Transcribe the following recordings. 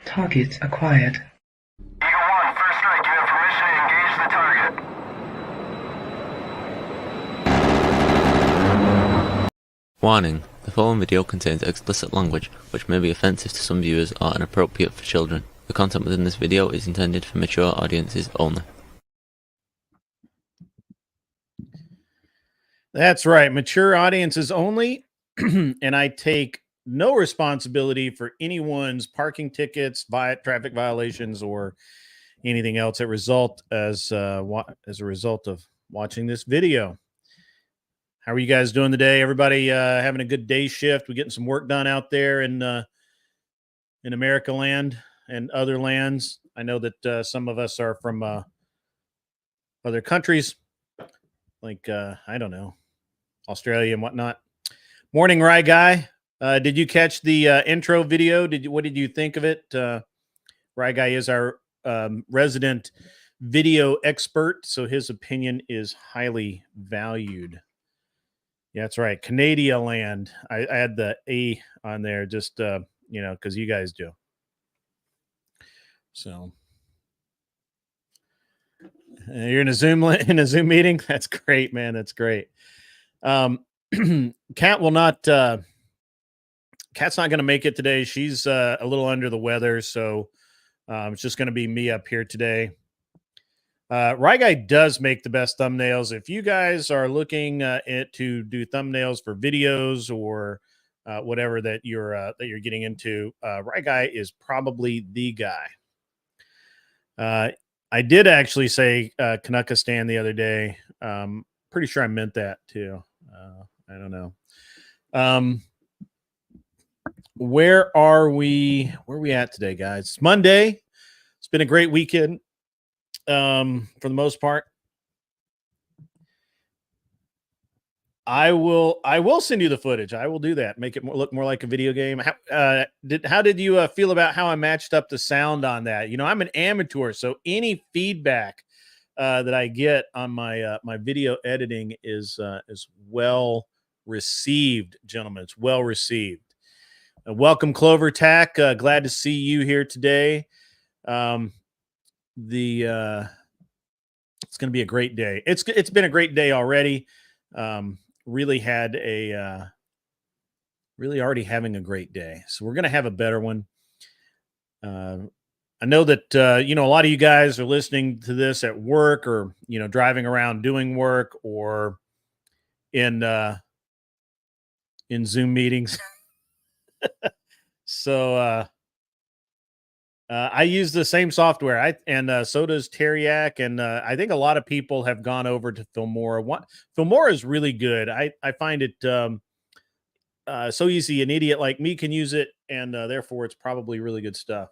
Target acquired. Eagle 1, first strike. You have permission to engage the target. Warning: the following video contains explicit language which may be offensive to some viewers or inappropriate for children. The content within this video is intended for mature audiences only. That's right, mature audiences only, and I take no responsibility for anyone's parking tickets, traffic violations, or anything else that result as a result of watching this video. How are you guys doing today? Everybody having a good day shift? We getting some work done out there in America land and other lands. I know that some of us are from other countries, like I don't know, Australia and whatnot. Morning, Rye Guy. Did you catch the intro video? What did you think of it? Rye Guy is our resident video expert, so his opinion is highly valued. Yeah, that's right. Canada land. I had the A on there just because you guys do. So you're in a Zoom meeting. That's great, man. That's great. Kat will not. Kat's not going to make it today. She's a little under the weather, so it's just going to be me up here today. Rye Guy does make the best thumbnails. If you guys are looking to do thumbnails for videos or whatever that you're getting into, Rye Guy is probably the guy. I did actually say Canuckistan the other day. Pretty sure I meant that too. I don't know. Where are we at today, guys? It's Monday. It's been a great weekend. For the most part, I will send you the footage. I will do that. Make it look more like a video game. How did you feel about how I matched up the sound on that? You know, I'm an amateur, so any feedback that I get on my my video editing is well received, gentlemen. It's well received. Welcome, Clover Tack. Glad to see you here today. It's going to be a great day. It's been a great day already. Really already having a great day. So we're going to have a better one. I know that a lot of you guys are listening to this at work or driving around doing work or in Zoom meetings. So I use the same software, and so does Teriak, and I think a lot of people have gone over to Filmora. Filmora is really good. I find it so easy. An idiot like me can use it, and therefore it's probably really good stuff.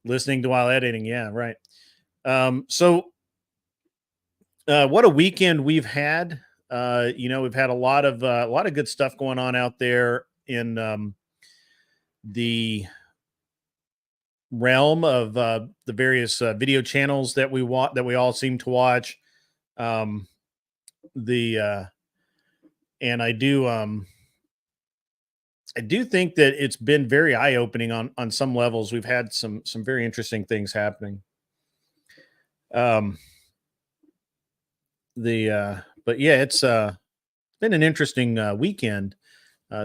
Listening to while editing, yeah, right. So what a weekend we've had. We've had a lot of good stuff going on out there in the realm of the various video channels that we all seem to watch. And I do think that it's been very eye-opening on some levels. We've had some very interesting things happening. But yeah, it's been an interesting weekend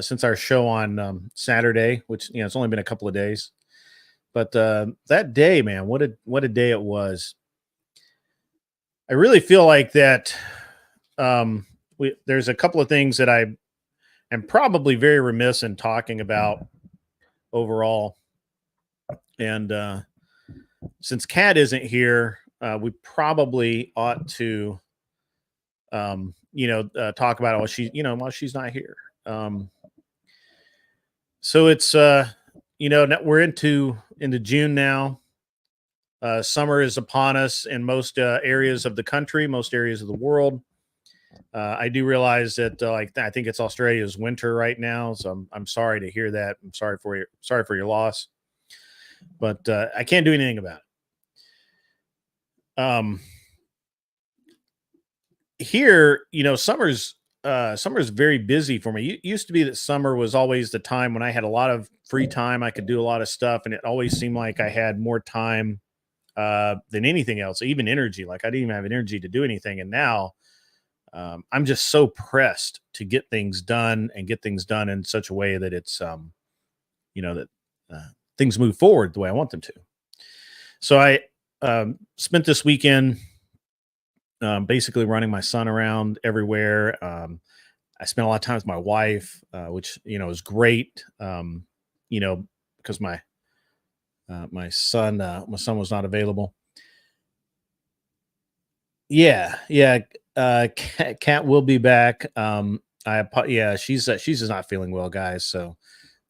since our show on Saturday, which it's only been a couple of days. But that day, man, what a day it was. I really feel like that there's a couple of things that I am probably very remiss in talking about overall. And since Kat isn't here, we probably ought to talk about it while she's not here. So it's we're into June now. Summer is upon us in most areas of the country, most areas of the world. I do realize that I think it's Australia's winter right now, so I'm sorry to hear that. I'm sorry for your loss, but I can't do anything about it. Here, summer's summer is very busy for me. It used to be that summer was always the time when I had a lot of free time. I could do a lot of stuff, and it always seemed like I had more time than anything else, even energy. Like I didn't even have energy to do anything. And now I'm just so pressed to get things done and get things done in such a way that it's, that things move forward the way I want them to. So I spent this weekend basically running my son around everywhere. I spent a lot of time with my wife, which is great. Because my son was not available. Yeah. Cat will be back. Yeah, she's just not feeling well, guys. So,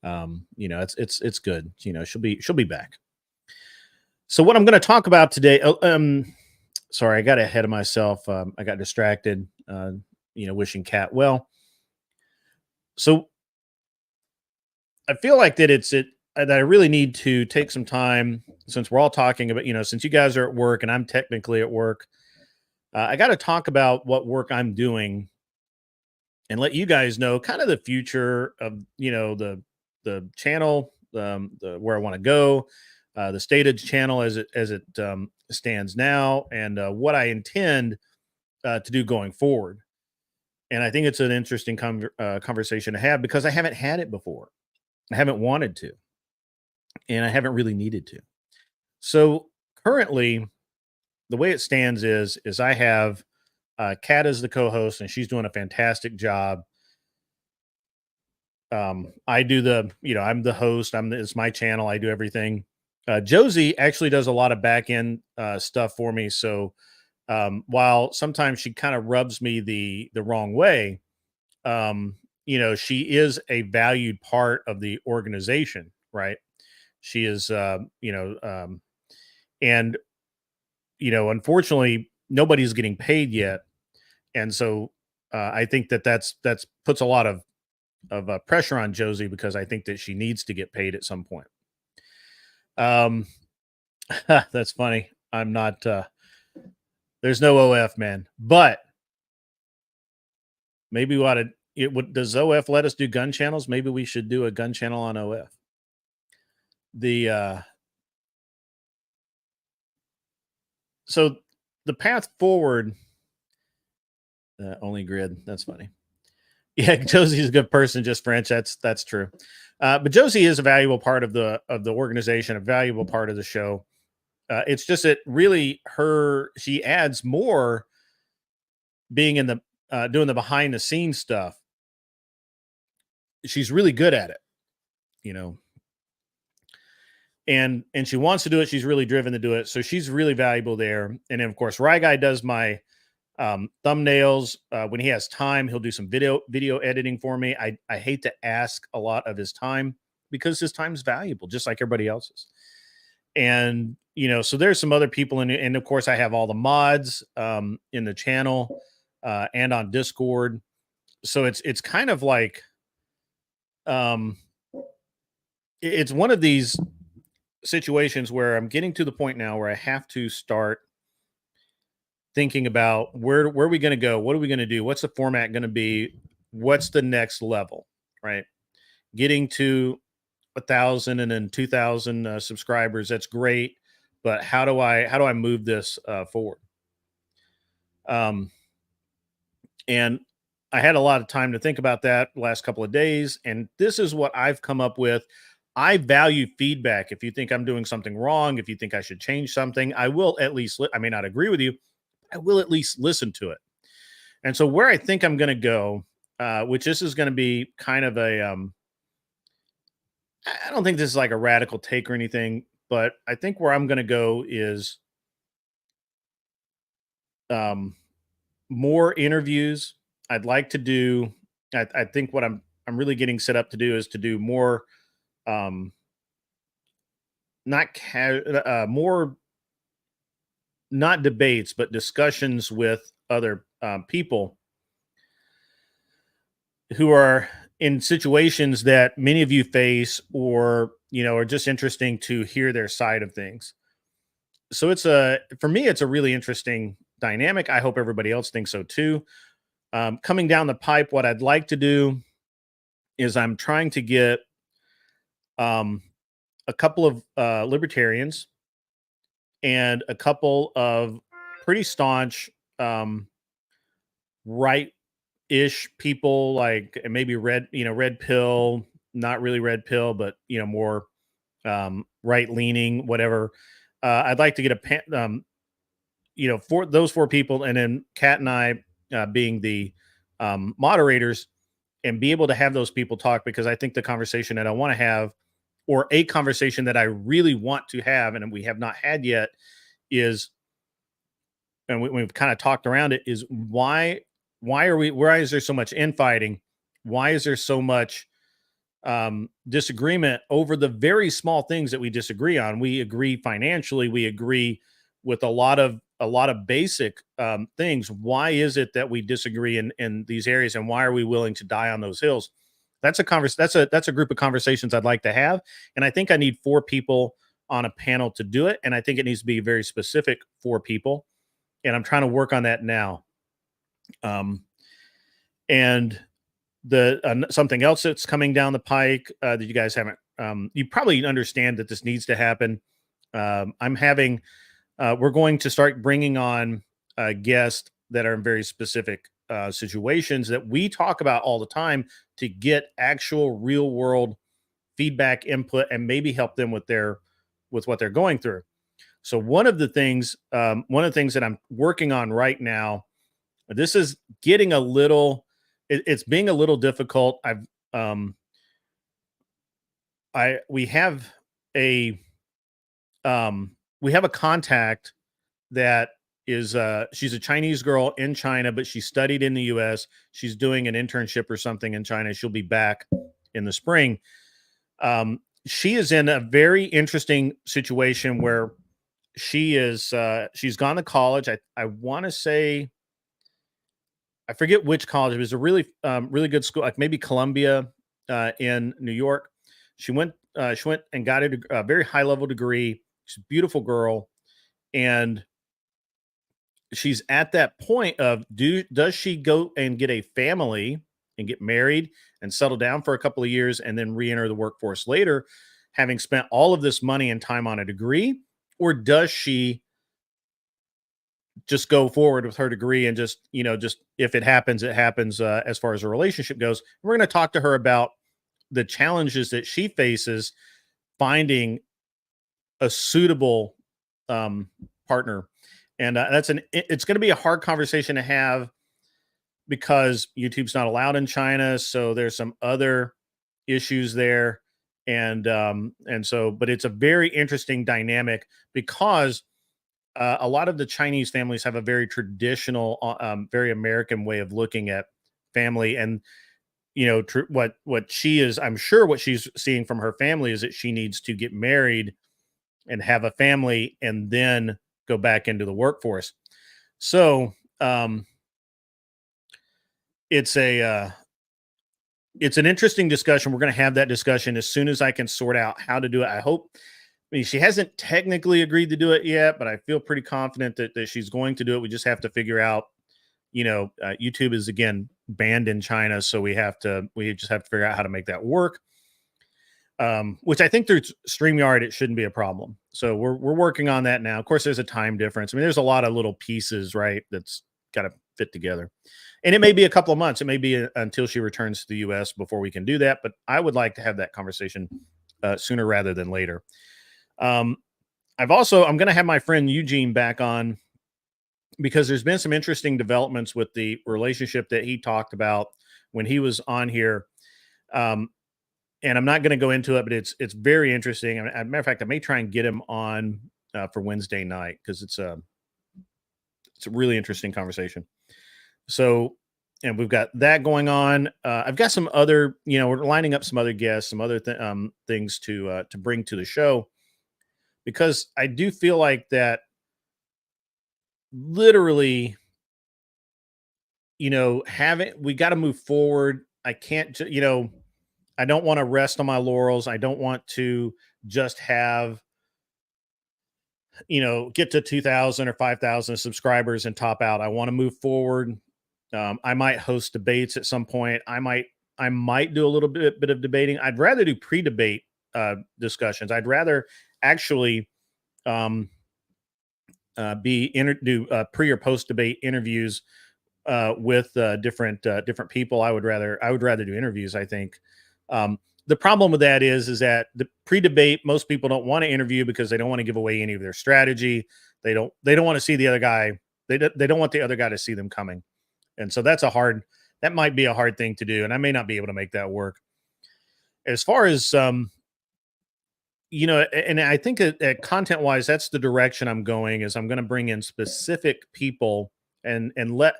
it's good. She'll be back. So what I'm going to talk about today. Sorry, I got ahead of myself. I got distracted. Wishing Cat well. So I feel like that I really need to take some time, since we're all talking about, since you guys are at work and I'm technically at work. I got to talk about what work I'm doing and let you guys know kind of the future of the channel, where I want to go, the state of the channel as it stands now, and what I intend to do going forward. And I think it's an interesting conversation to have, because I haven't had it before. I haven't wanted to, and I haven't really needed to. So currently, the way it stands is I have Kat as the co-host, and she's doing a fantastic job. I do I'm the host. It's my channel. I do everything. Josie actually does a lot of back end stuff for me. So while sometimes she kind of rubs me the wrong way, she is a valued part of the organization, right? She is, and unfortunately, nobody's getting paid yet, and so I think that's puts a lot of pressure on Josie, because I think that she needs to get paid at some point. That's funny. I'm not. There's no OF, man, but maybe we ought to. Does OF let us do gun channels? Maybe we should do a gun channel on OF. So the path forward. Only grid. That's funny. Yeah, Josie's a good person, just French. That's true. But Josie is a valuable part of the organization, a valuable part of the show. It's just that really she adds more being in the doing the behind the scenes stuff. She's really good at it, and she wants to do it. She's really driven to do it. So she's really valuable there. And then of course, Rye Guy does my thumbnails. When he has time, he'll do some video editing for me. I hate to ask a lot of his time, because his time is valuable, just like everybody else's. And so there's some other people and of course I have all the mods in the channel and on Discord. So it's kind of like it's one of these situations where I'm getting to the point now where I have to start thinking about where are we going to go? What are we going to do? What's the format going to be? What's the next level, right? Getting to 1,000 and then 2,000 subscribers. That's great. But how do I move this forward? And I had a lot of time to think about that last couple of days. And this is what I've come up with. I value feedback. If you think I'm doing something wrong, if you think I should change something, I will at least, I may not agree with you, I will at least listen to it. And so where I think I'm going to go, which this is going to be kind of a, I don't think this is like a radical take or anything, but I think where I'm going to go is more interviews. I'd like to do, I think what I'm really getting set up to do is to do more, more, not debates, but discussions with other people who are in situations that many of you face, or are just interesting to hear their side of things. So for me, it's a really interesting dynamic. I hope everybody else thinks so too. Coming down the pipe, what I'd like to do is I'm trying to get a couple of libertarians and a couple of pretty staunch right-ish people, like maybe red pill, not really red pill, but more right-leaning, whatever. I'd like to get for those four people, and then Kat and I being the moderators, and be able to have those people talk, because I think the conversation that I want to have, or a conversation that I really want to have, and we have not had yet, is, and we've kind of talked around it, is why is there so much infighting? Why is there so much disagreement over the very small things that we disagree on? We agree financially, we agree with a lot of basic things. Why is it that we disagree in these areas, and why are we willing to die on those hills? That's a group of conversations I'd like to have, and I think I need 4 people on a panel to do it, and I think it needs to be very specific for people, and I'm trying to work on that now. And the something else that's coming down the pike that you guys haven't, you probably understand that this needs to happen. I'm having we're going to start bringing on guests that are in very specific situations that we talk about all the time, to get actual real world feedback, input, and maybe help them with what they're going through. So one of the things that I'm working on right now, this is getting a little, it's being a little difficult. We have a contact that is she's a Chinese girl in China, but she studied in the US. She's doing an internship or something in China. She'll be back in the spring. She is in a very interesting situation where she's gone to college. I want to say, I forget which college. It was a really really good school, like maybe Columbia in New York. She went and got a very high level degree. She's a beautiful girl, and she's at that point of, does she go and get a family and get married and settle down for a couple of years and then re-enter the workforce later, having spent all of this money and time on a degree? Or does she just go forward with her degree and just if it happens, it happens, as far as a relationship goes? We're going to talk to her about the challenges that she faces finding a suitable partner. And it's going to be a hard conversation to have, because YouTube's not allowed in China. So there's some other issues there. And so, but it's a very interesting dynamic, because a lot of the Chinese families have a very traditional, very American way of looking at family. And, what she is, I'm sure what she's seeing from her family is that she needs to get married and have a family and then go back into the workforce. So it's an interesting discussion. We're going to have that discussion as soon as I can sort out how to do it. I mean, she hasn't technically agreed to do it yet, but I feel pretty confident that she's going to do it. We just have to figure out, YouTube is again banned in China, so we just have to figure out how to make that work. Which I think through StreamYard, it shouldn't be a problem. So we're working on that now. Of course, there's a time difference. I mean, there's a lot of little pieces, right, that's got to fit together. And it may be a couple of months. It may be until she returns to the US before we can do that. But I would like to have that conversation sooner rather than later. I'm going to have my friend Eugene back on, because there's been some interesting developments with the relationship that he talked about when he was on here. And I'm not going to go into it, but it's very interesting. As a matter of fact, I may try and get him on for Wednesday night, because it's a really interesting conversation. So, and we've got that going on. I've got some other, we're lining up some other guests, some other things to bring to the show, because I do feel like that literally, we got to move forward. I can't, I don't want to rest on my laurels. I don't want to just have, get to 2,000 or 5,000 subscribers and top out. I want to move forward. I might host debates at some point. I might do a little bit of debating. I'd rather do pre-debate discussions. I'd rather actually um, do pre or post debate interviews with different people. I would rather do interviews. I think the problem with that is that the pre-debate, most people don't want to interview because they don't want to give away any of their strategy. They don't want to see the other guy. They don't want the other guy to see them coming, and so that might be a hard thing to do, and I may not be able to make that work. As far as and I think that content wise, that's the direction I'm going. Is I'm going to bring in specific people and let.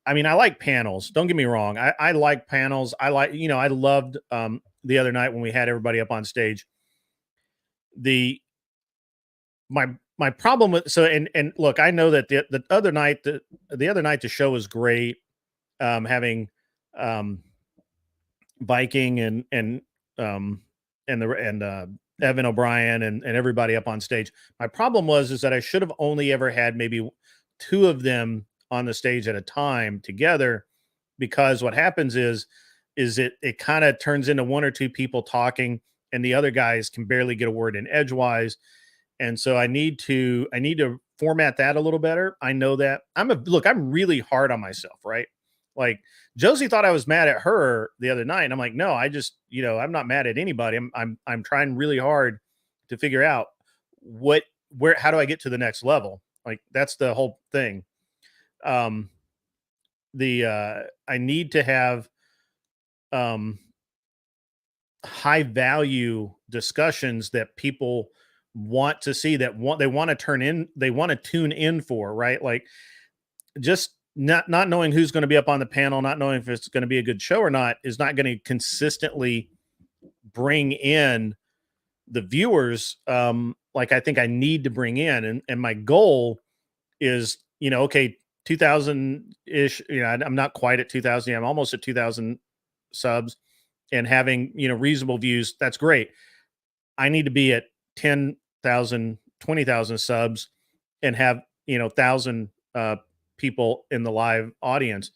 I mean, I like panels. Don't get me wrong. I like panels. I loved the other night when we had everybody up on stage. The my problem with and look, I know that the other night the show was great. Having Viking and Evan O'Brien and everybody up on stage. My problem is that I should have only ever had maybe two of them on the stage at a time together, because what happens is it kind of turns into one or two people talking and the other guys can barely get a word in edgewise. And so I need to format that a little better. I know that I'm really hard on myself, right? Like Josie thought I was mad at her the other night, and I'm like, no, I just, I'm not mad at anybody. I'm trying really hard to figure out how do I get to the next level? Like that's the whole thing. I need to have high value discussions that people want to see, they want to tune in for, right? Like just not knowing who's going to be up on the panel, not knowing if it's going to be a good show or not, is not going to consistently bring in the viewers like I think I need to bring in. And my goal is, okay, 2,000 ish, I'm not quite at 2,000. I'm almost at 2,000 subs and having, reasonable views. That's great. I need to be at 10,000, 20,000 subs and have, 1,000 people in the live audience.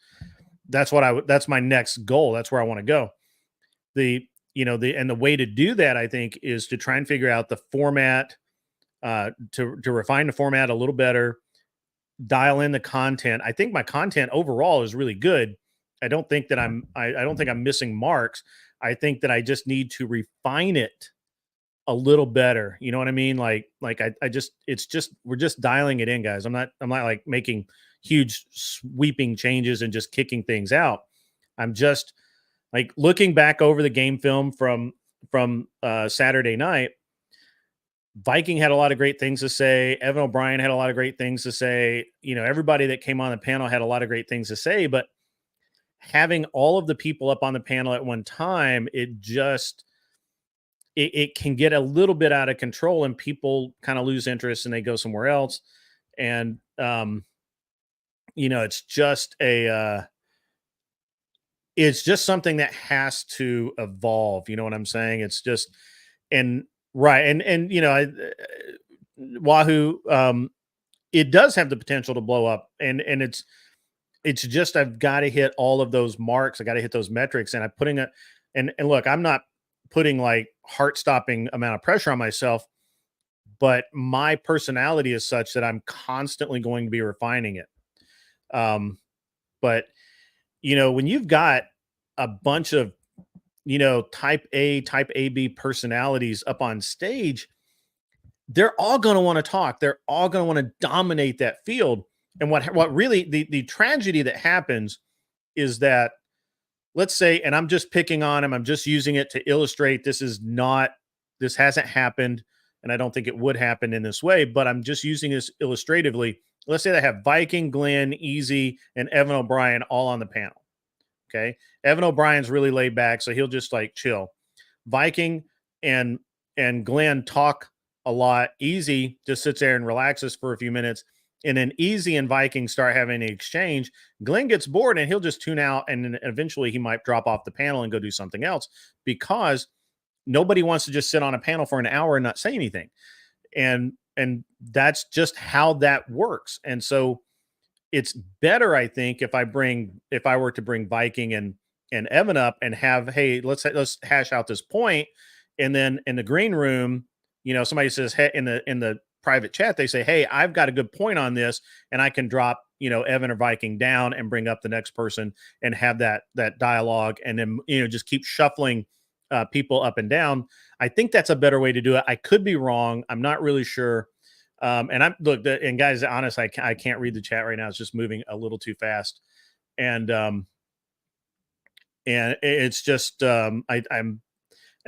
That's that's my next goal. That's where I want to go. The way to do that, I think, is to try and figure out the format, to refine the format a little better, dial in the content. I think my content overall is really good. I don't think that I don't think I'm missing marks. I think that I just need to refine it a little better. You know what I mean? Like we're just dialing it in, guys. I'm not like making huge sweeping changes and just kicking things out. I'm just like looking back over the game film from Saturday night. Viking had a lot of great things to say. Evan O'Brien had a lot of great things to say. Everybody that came on the panel had a lot of great things to say, but having all of the people up on the panel at one time, it can get a little bit out of control and people kind of lose interest and they go somewhere else. And, it's just something that has to evolve. You know what I'm saying? It's just, and right. And, Wahoo, it does have the potential to blow up, and it's just, I've got to hit all of those marks. I got to hit those metrics, and I'm putting and look, I'm not putting like heart-stopping amount of pressure on myself, but my personality is such that I'm constantly going to be refining it. But when you've got a bunch of type A, type AB personalities up on stage, they're all going to want to talk. They're all going to want to dominate that field. And what really the tragedy that happens is that, let's say, and I'm just picking on him, I'm just using it to illustrate this hasn't happened, and I don't think it would happen in this way, but I'm just using this illustratively. Let's say they have Viking, Glenn, Easy, and Evan O'Brien all on the panel. Okay. Evan O'Brien's really laid back, so he'll just like chill. Viking and Glenn talk a lot. Easy just sits there and relaxes for a few minutes. And then Easy and Viking start having an exchange. Glenn gets bored and he'll just tune out, and then eventually he might drop off the panel and go do something else, because nobody wants to just sit on a panel for an hour and not say anything. And that's just how that works. And so it's better, I think, if I were to bring Viking and Evan up and have, hey, let's hash out this point, and then in the green room, somebody says, hey, in the private chat, they say, hey, I've got a good point on this, and I can drop Evan or Viking down and bring up the next person and have that dialogue, and then just keep shuffling people up and down. I think that's a better way to do it. I could be wrong. I'm not really sure. And I'm look, and guys, honest, I can't read the chat right now. It's just moving a little too fast, and it's just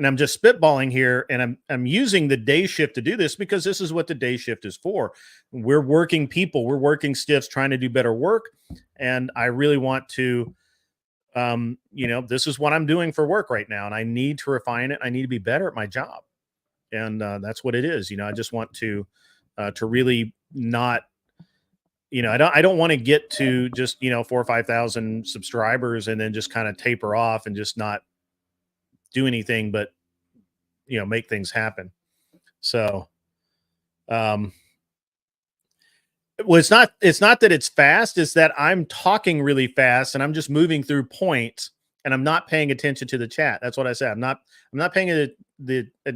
I'm just spitballing here, and I'm using the day shift to do this because this is what the day shift is for. We're working people, we're working stiffs trying to do better work, and I really want to, this is what I'm doing for work right now, and I need to refine it. I need to be better at my job, and that's what it is. I just want to really not. I don't want to get to just 4 or 5,000 subscribers and then just kind of taper off and just not do anything but make things happen. So well, it's not that it's fast, it's that I'm talking really fast and I'm just moving through points and I'm not paying attention to the chat. That's what I said. I'm not paying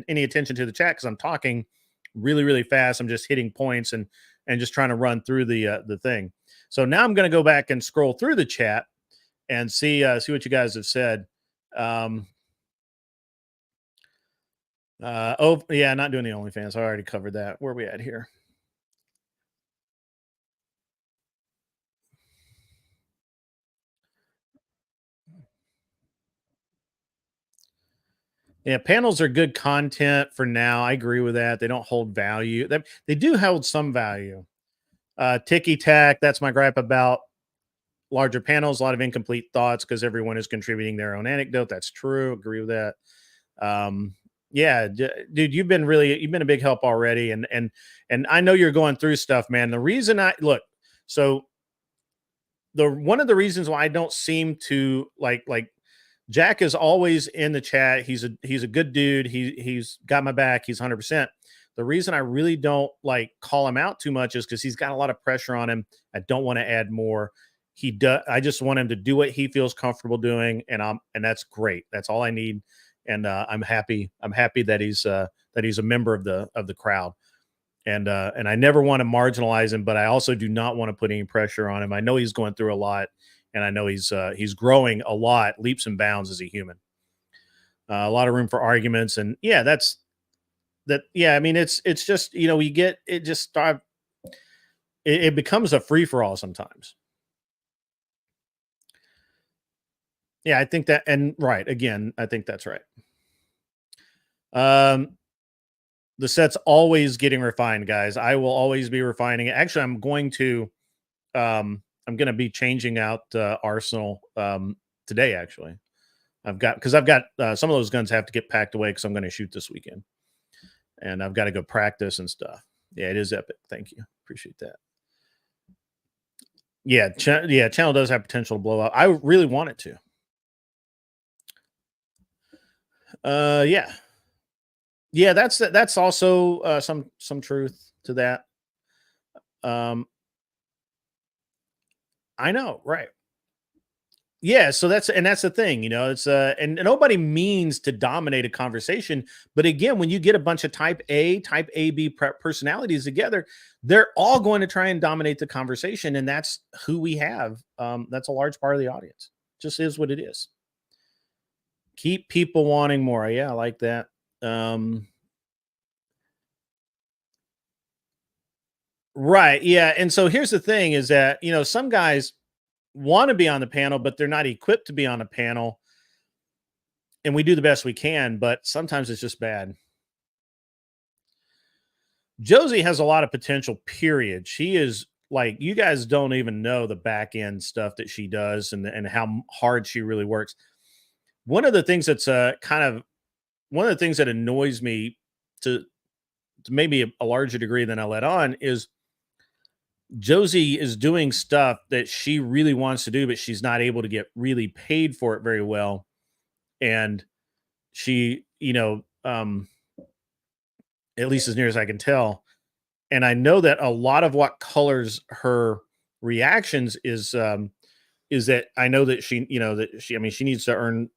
any attention to the chat because I'm talking really, really fast. I'm just hitting points and just trying to run through the thing. So now I'm going to go back and scroll through the chat and see what you guys have said. Oh yeah, not doing the OnlyFans. I already covered that. Where are we at here? Yeah, panels are good content for now. I agree with that. They don't hold value. They do hold some value. Ticky tack. That's my gripe about larger panels. A lot of incomplete thoughts because everyone is contributing their own anecdote. That's true. Agree with that. Yeah, dude, you've been a big help already, and I know you're going through stuff, man. The reason one of the reasons why I don't seem to like Jack is always in the chat. He's a good dude. He's got my back. He's 100%. The reason I really don't call him out too much is because he's got a lot of pressure on him. I don't want to add more. I just want him to do what he feels comfortable doing, and that's great. That's all I need. And I'm happy. I'm happy that he's a member of the crowd. And I never want to marginalize him, but I also do not want to put any pressure on him. I know he's going through a lot, and I know he's growing a lot, leaps and bounds as a human. A lot of room for arguments, and yeah, that's that. Yeah, I mean, it's just we get it just start. It becomes a free for all sometimes. Yeah, I think that, and right again, I think that's right. The set's always getting refined, guys. I will always be refining it. Actually, I'm going to be changing out Arsenal today. Actually, I've got some of those guns have to get packed away because I'm going to shoot this weekend, and I've got to go practice and stuff. Yeah, it is epic. Thank you, appreciate that. Yeah, channel does have potential to blow up. I really want it to. Yeah, that's also some truth to that. I know, right? Yeah, so that's the thing, it's and nobody means to dominate a conversation, but again, when you get a bunch of type AB personalities together, they're all going to try and dominate the conversation, and that's who we have. That's a large part of the audience. Just is what it is. Keep people wanting more. Yeah, I like that. Right. Yeah. And so here's the thing is that, some guys want to be on the panel, but they're not equipped to be on a panel. And we do the best we can, but sometimes it's just bad. Josie has a lot of potential, period. She is you guys don't even know the back end stuff that she does and how hard she really works. One of the things that's one of the things that annoys me to maybe a larger degree than I let on is Josie is doing stuff that she really wants to do, but she's not able to get really paid for it very well. And she, at least as near as I can tell. And I know that a lot of what colors her reactions is that I know that she, I mean, she needs to earn,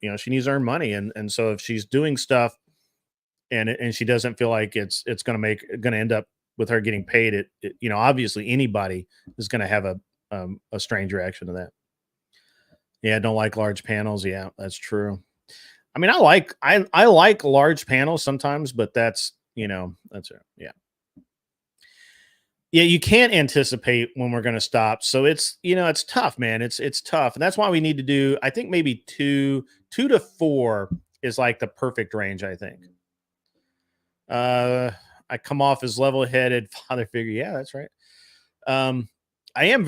she needs to earn money, and so if she's doing stuff and she doesn't feel like it's going to end up with her getting paid, obviously anybody is going to have a strange reaction to that. Yeah, don't like large panels. Yeah, that's true. I mean, I like large panels sometimes, but that's that's it. Yeah. Yeah, you can't anticipate when we're going to stop. So it's tough, man. It's tough. And that's why we need to do, I think maybe two to four is like the perfect range, I think. I come off as level-headed father figure. Yeah, that's right. Um I am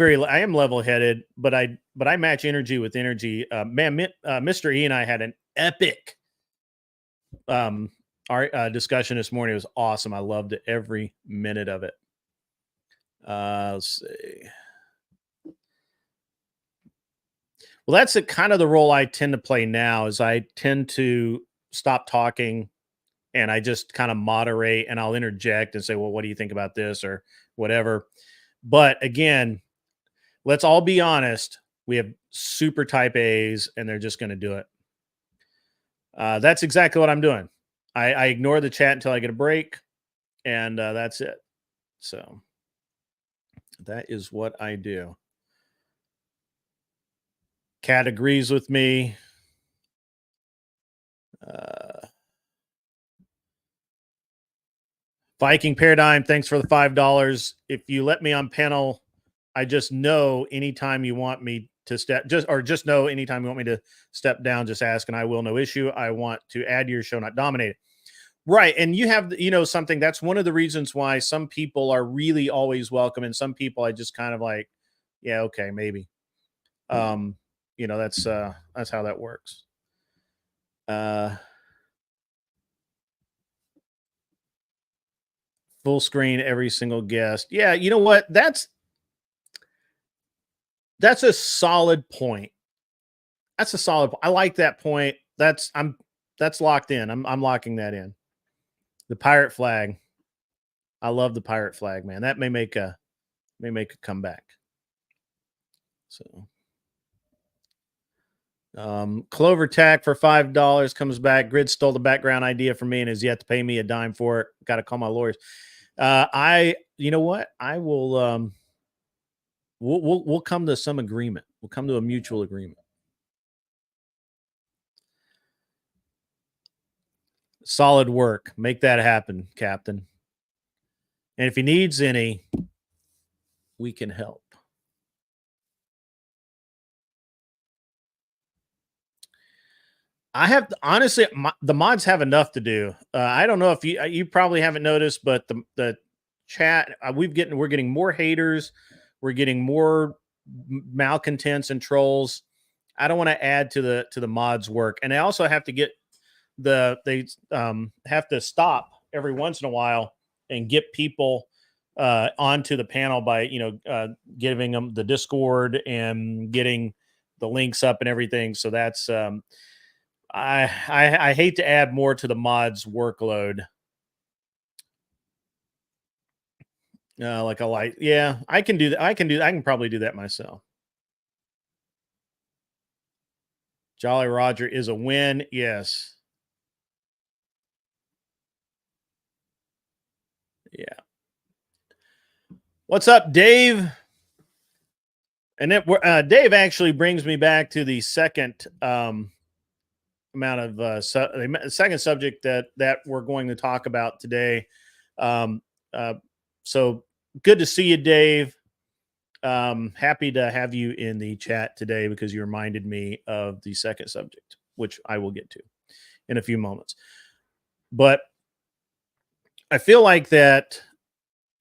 level-headed, but I match energy with energy. Mr. E and I had an epic our discussion this morning. It was awesome. I loved it, every minute of it. Let's see. Well, that's kind of the role I tend to play now. Is I tend to stop talking and I just kind of moderate, and I'll interject and say, "Well, what do you think about this?" or whatever. But again, let's all be honest. We have super type A's, and they're just going to do it. That's exactly what I'm doing. I ignore the chat until I get a break, and that's it. So that is what I do. Cat agrees with me. Viking Paradigm, thanks for the $5. If you let me on panel, I just know anytime you want me to just know anytime you want me to step down, just ask and I will, no issue. I want to add to your show, not dominate it. Right. And you have, something, that's one of the reasons why some people are really always welcome. And some people I just kind of like, yeah, okay, maybe. That's how that works. Full screen every single guest. Yeah, you know what? That's a solid point. That's a solid. I like that point. That's locked in. I'm locking that in. The pirate flag. I love the pirate flag, man. That may make a comeback. So Clover Tack for $5 comes back. Grid stole the background idea from me and has yet to pay me a dime for it. Got to call my lawyers. You know what? I will we'll come to some agreement. We'll come to a mutual agreement. Solid work. Make that happen, Captain. And if he needs any, we can help. I have honestly, the mods have enough to do. I don't know if you probably haven't noticed, but the chat we're getting more haters. We're getting more malcontents and trolls. I don't want to add to the mods work, and I also have to get they have to stop every once in a while and get people onto the panel by giving them the Discord and getting the links up and everything. So that's I hate to add more to the mods workload. Yeah, I can do that. I can probably do that myself. Jolly Roger is a win. Yes. Yeah. What's up, Dave? And Dave actually brings me back to the second amount of the second subject that we're going to talk about today. So good to see you, Dave. Happy to have you in the chat today because you reminded me of the second subject, which I will get to in a few moments. But I feel like that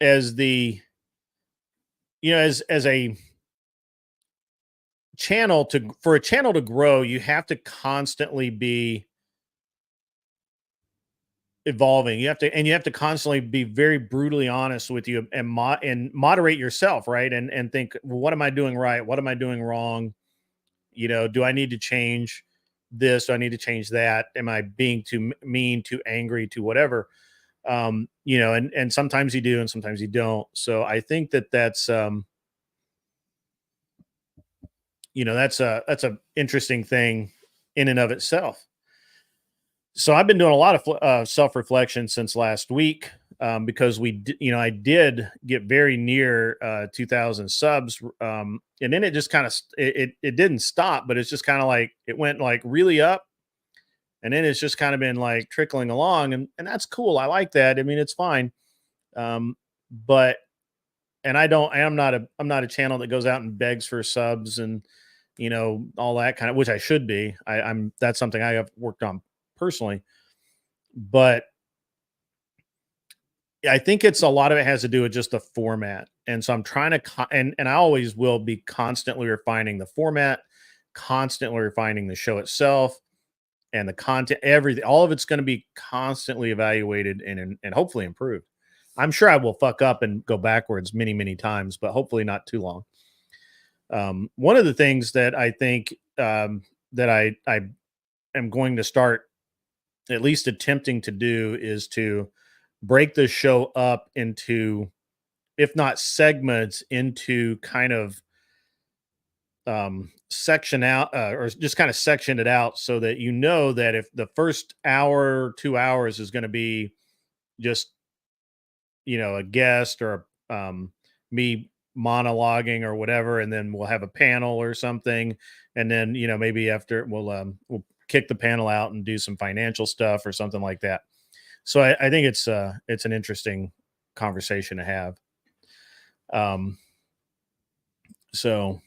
as the as a channel for a channel to grow, you have to constantly be evolving. You have to constantly be very brutally honest with you and moderate yourself, right? And think, well, what am I doing right? What am I doing wrong? Do I need to change this? Do I need to change that? Am I being too mean, too angry, too whatever? And sometimes you do and sometimes you don't. So I think that's that's a interesting thing in and of itself. So I've been doing a lot of self-reflection since last week, because I did get very near 2,000 subs, and then it just kind of it didn't stop, but it's just kind of like it went like really up, and then it's just kind of been like trickling along, and that's cool. I like that. I mean, it's fine. um, but and I'm not a channel that goes out and begs for subs and all that kind of, which I should be. I'm That's something I have worked on personally, but I think it's a lot of it has to do with just the format. And so I'm trying to and I always will be constantly refining the format, constantly refining the show itself and the content, everything. All of it's going to be constantly evaluated and hopefully improved. I'm sure I will fuck up and go backwards many, many times, but hopefully not too long. One of the things that I think, that I am going to start at least attempting to do is to break the show up into, if not segments, into kind of section out, or just kind of section it out, so that that if the first hour, 2 hours is going to be just a guest or me monologuing or whatever, and then we'll have a panel or something, and then maybe after we'll kick the panel out and do some financial stuff or something like that. So I think it's an interesting conversation to have. So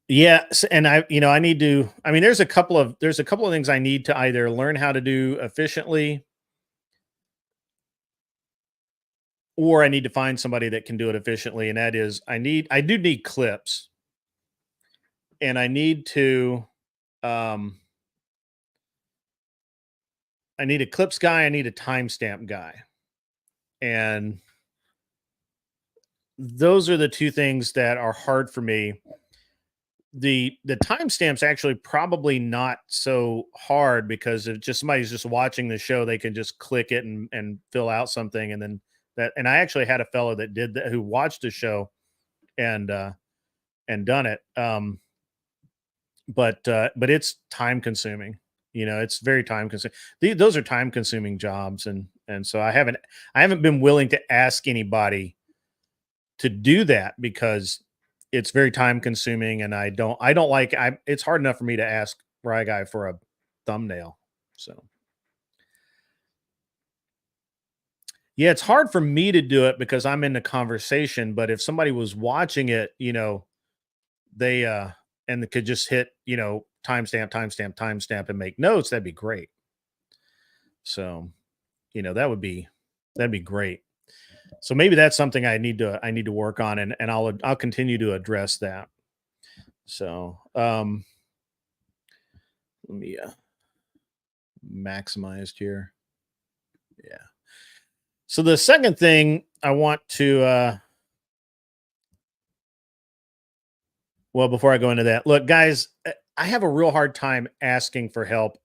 yeah, and I need to. I mean, there's a couple of things I need to either learn how to do efficiently, or I need to find somebody that can do it efficiently. And that is, I do need clips, and um, I need a clips guy. I need a timestamp guy, and those are the two things that are hard for me. The timestamp's actually probably not so hard, because if just somebody's just watching the show, they can just click it and fill out something, and then that. And I actually had a fellow that did that, who watched the show and done it. But it's time consuming. It's very time consuming. Those are time consuming jobs, and so I haven't been willing to ask anybody to do that, because it's very time consuming, and I don't like. It's hard enough for me to ask Rye Guy for a thumbnail. So yeah, it's hard for me to do it because I'm in the conversation. But if somebody was watching it, they and they could just hit timestamp, timestamp, timestamp, and make notes, that'd be great. So that'd be great. So maybe that's something I need to work on, and I'll continue to address that. So let me maximized here. Yeah. So the second thing I want to well, before I go into that, look, guys, I have a real hard time asking for help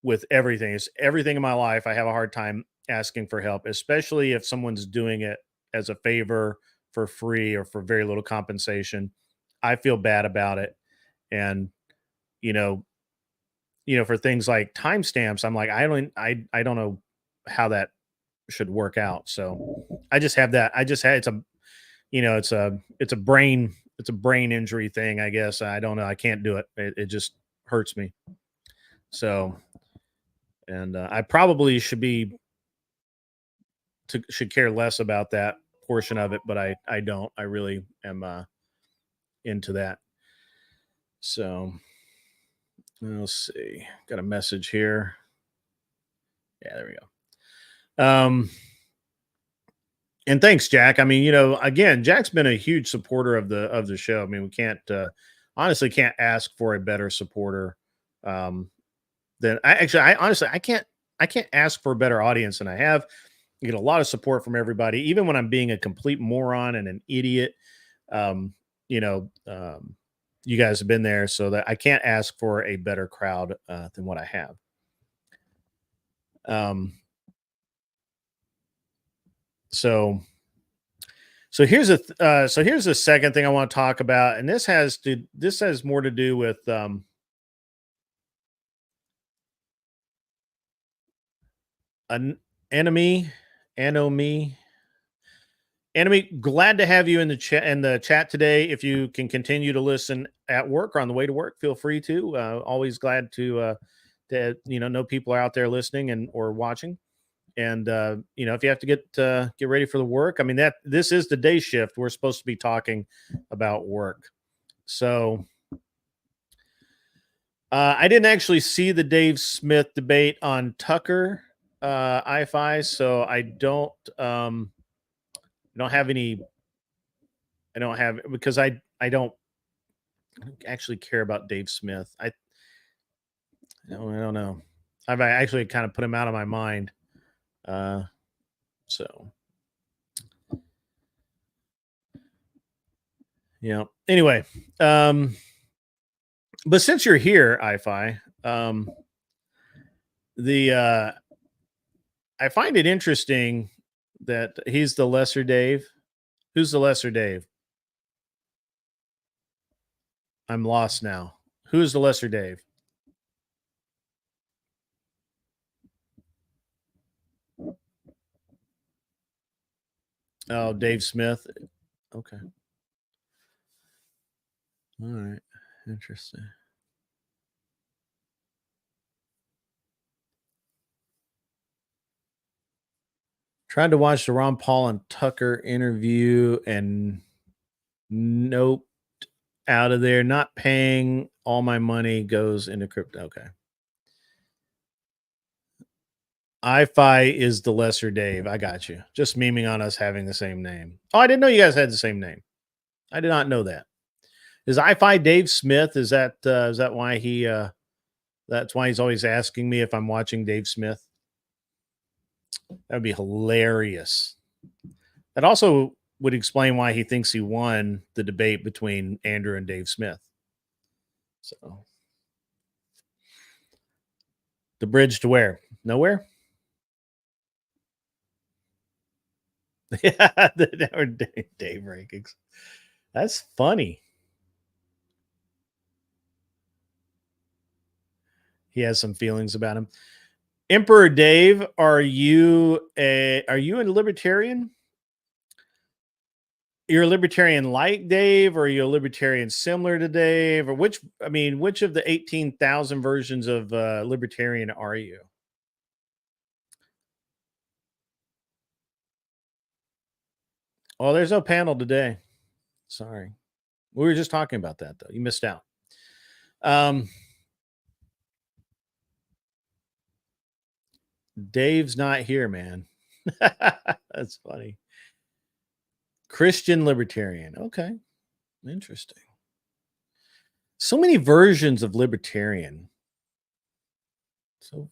with everything. It's everything in my life. I have a hard time asking for help, especially if someone's doing it as a favor, for free, or for very little compensation. I feel bad about it. And, you know, for things like timestamps, I'm like, I don't know how that should work out. So I just have that. I just had it's a it's a brain injury thing, I guess. I don't know. I can't do it. It just hurts me. So, and I probably should care less about that portion of it, but I don't. I really am into that. So let's see. Got a message here. Yeah, there we go. And thanks, Jack. I mean, again, Jack's been a huge supporter of the show. I mean, we can't honestly can't ask for a better supporter. Than I honestly I can't ask for a better audience than I have. You get a lot of support from everybody, even when I'm being a complete moron and an idiot. Um, you know, you guys have been there, so that I can't ask for a better crowd than what I have. Um, so So here's a second thing I want to talk about, and this has more to do with an enemy, enemy. Enemy, glad to have you in the chat today. If you can continue to listen at work or on the way to work, feel free to. Always glad to know people are out there listening and or watching. And if you have to get ready for the work, I mean this is the day shift. We're supposed to be talking about work. So I didn't actually see the Dave Smith debate on Tucker I-Fi, so I don't have any. I don't have because I don't actually care about Dave Smith. I don't know. I've actually kind of put him out of my mind. So yeah. Anyway, but since you're here, I-Fi, I find it interesting that he's the lesser Dave. Who's the lesser Dave? I'm lost now. Who's the lesser Dave? Oh, Dave Smith. Okay. All right. Interesting. Tried to watch the Ron Paul and Tucker interview and nope, out of there. Not paying. All my money goes into crypto. Okay. I-Fi is the lesser Dave. I got you. Just memeing on us having the same name. Oh, I didn't know you guys had the same name. I did not know that. Is I-Fi Dave Smith? Is that why he that's why he's always asking me if I'm watching Dave Smith? That would be hilarious. That also would explain why he thinks he won the debate between Andrew and Dave Smith. So the bridge to where? Nowhere? Yeah, Dave rankings. That's funny. He has some feelings about him. Emperor Dave, are you a libertarian? You're a libertarian like Dave, or are you a libertarian similar to Dave, or which of the 18,000 versions of libertarian are you? Oh, there's no panel today. Sorry. We were just talking about that though. You missed out. Dave's not here, man. That's funny. Christian libertarian. Okay. Interesting. So many versions of libertarian.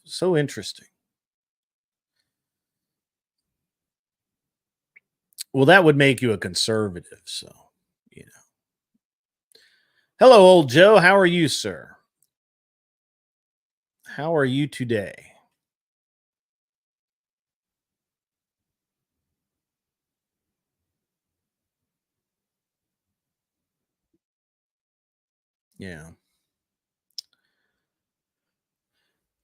So interesting. Well, that would make you a conservative, so Hello, old Joe. How are you, sir? How are you today? Yeah.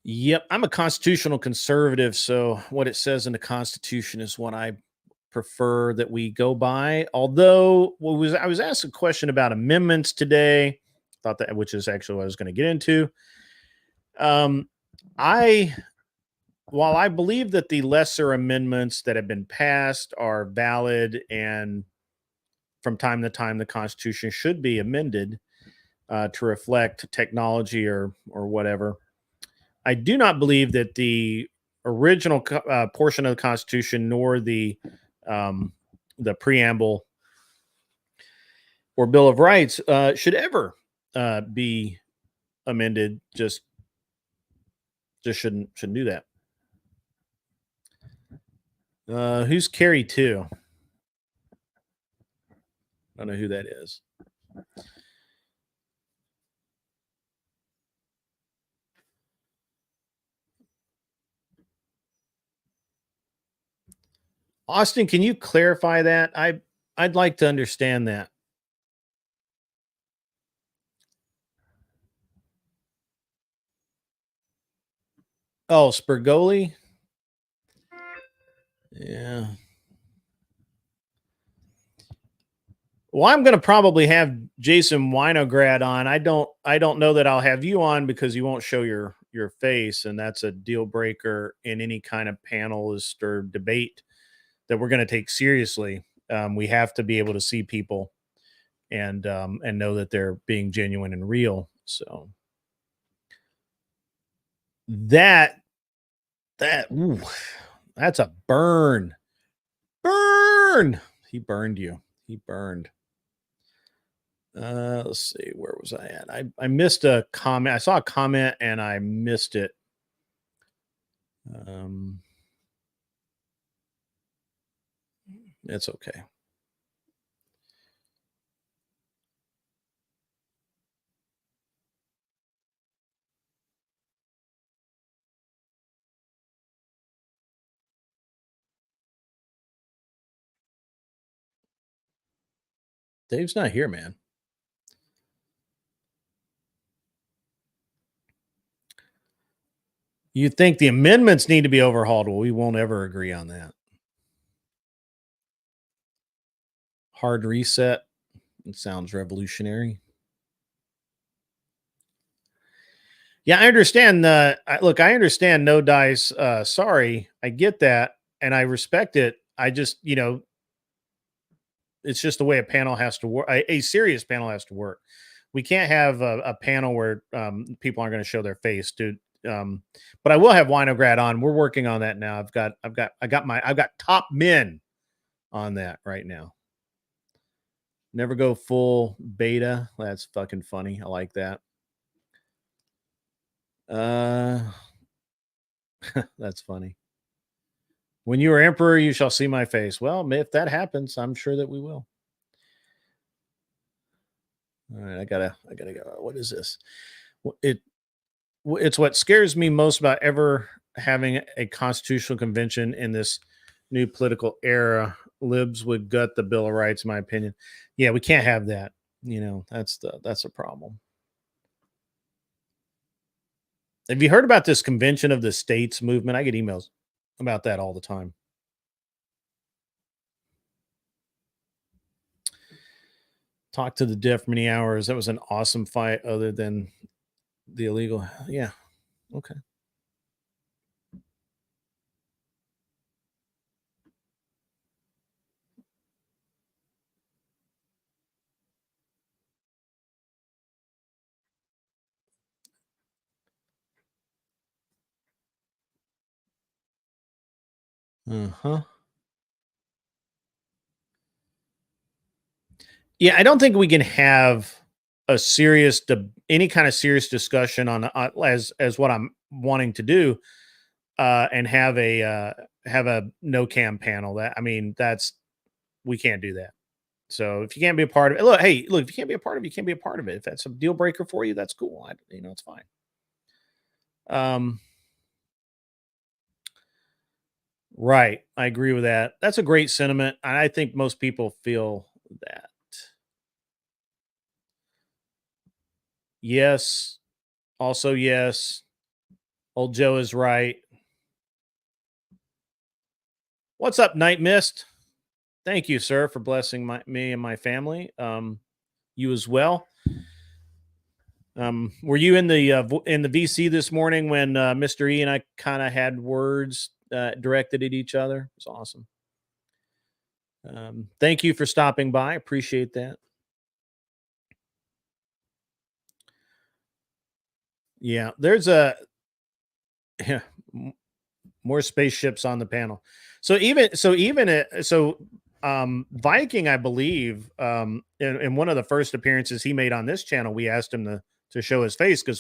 Yep, I'm a constitutional conservative, so what it says in the Constitution is what I prefer that we go by. Although I was asked a question about amendments today, thought that which is actually what I was going to get into. I while I believe that the lesser amendments that have been passed are valid and from time to time the Constitution should be amended to reflect technology or whatever. I do not believe that the original portion of the Constitution nor the preamble or Bill of Rights should ever be amended. Just shouldn't do that. Who's Carrie 2? I don't know who that is. Austin, can you clarify that? I'd like to understand that. Oh, Spergoli? Yeah. Well, I'm going to probably have Jason Winograd on. I don't know that I'll have you on because you won't show your face, and that's a deal breaker in any kind of panelist or debate that we're going to take seriously. We have to be able to see people and know that they're being genuine and real. So that ooh, that's a burn. Burn. He burned you. He burned. Let's see, where was I at? I missed a comment. I saw a comment and I missed it. It's okay. Dave's not here, man. You think the amendments need to be overhauled? Well, we won't ever agree on that. Hard reset. It sounds revolutionary. Yeah, I understand. Look, I understand. No dice. Sorry, I get that, and I respect it. I just, it's just the way a panel has to work. A serious panel has to work. We can't have a panel where people aren't going to show their face, dude. But I will have Winograd on. We're working on that now. I've got top men on that right now. Never go full beta. That's fucking funny. I like that. That's funny. When you are emperor, you shall see my face. Well, if that happens, I'm sure that we will. All right, I gotta go. What is this? It's what scares me most about ever having a constitutional convention in this new political era. Libs would gut the Bill of Rights, in my opinion. Yeah, we can't have that. That's a problem. Have you heard about this convention of the states movement? I get emails about that all the time. Talk to the deaf many hours. That was an awesome fight, other than the illegal. Yeah. Okay. Uh-huh. Yeah, I don't think we can have a serious any kind of serious discussion on as what I'm wanting to do, and have a no cam panel. That I mean, that's we can't do that. So if you can't be a part of it, look, hey, look, if you can't be a part of it, you can't be a part of it. If that's a deal breaker for you, that's cool. It's fine. Right. I agree with that. That's a great sentiment. And I think most people feel that. Yes. Also, yes. Old Joe is right. What's up, Night Mist? Thank you, sir, for blessing me and my family. You as well. Were you in the VC this morning when Mr. E and I kind of had words directed at each other? It was awesome. Thank you for stopping by. Appreciate that. Yeah, there's more spaceships on the panel. So Viking, I believe, in one of the first appearances he made on this channel, we asked him to show his face because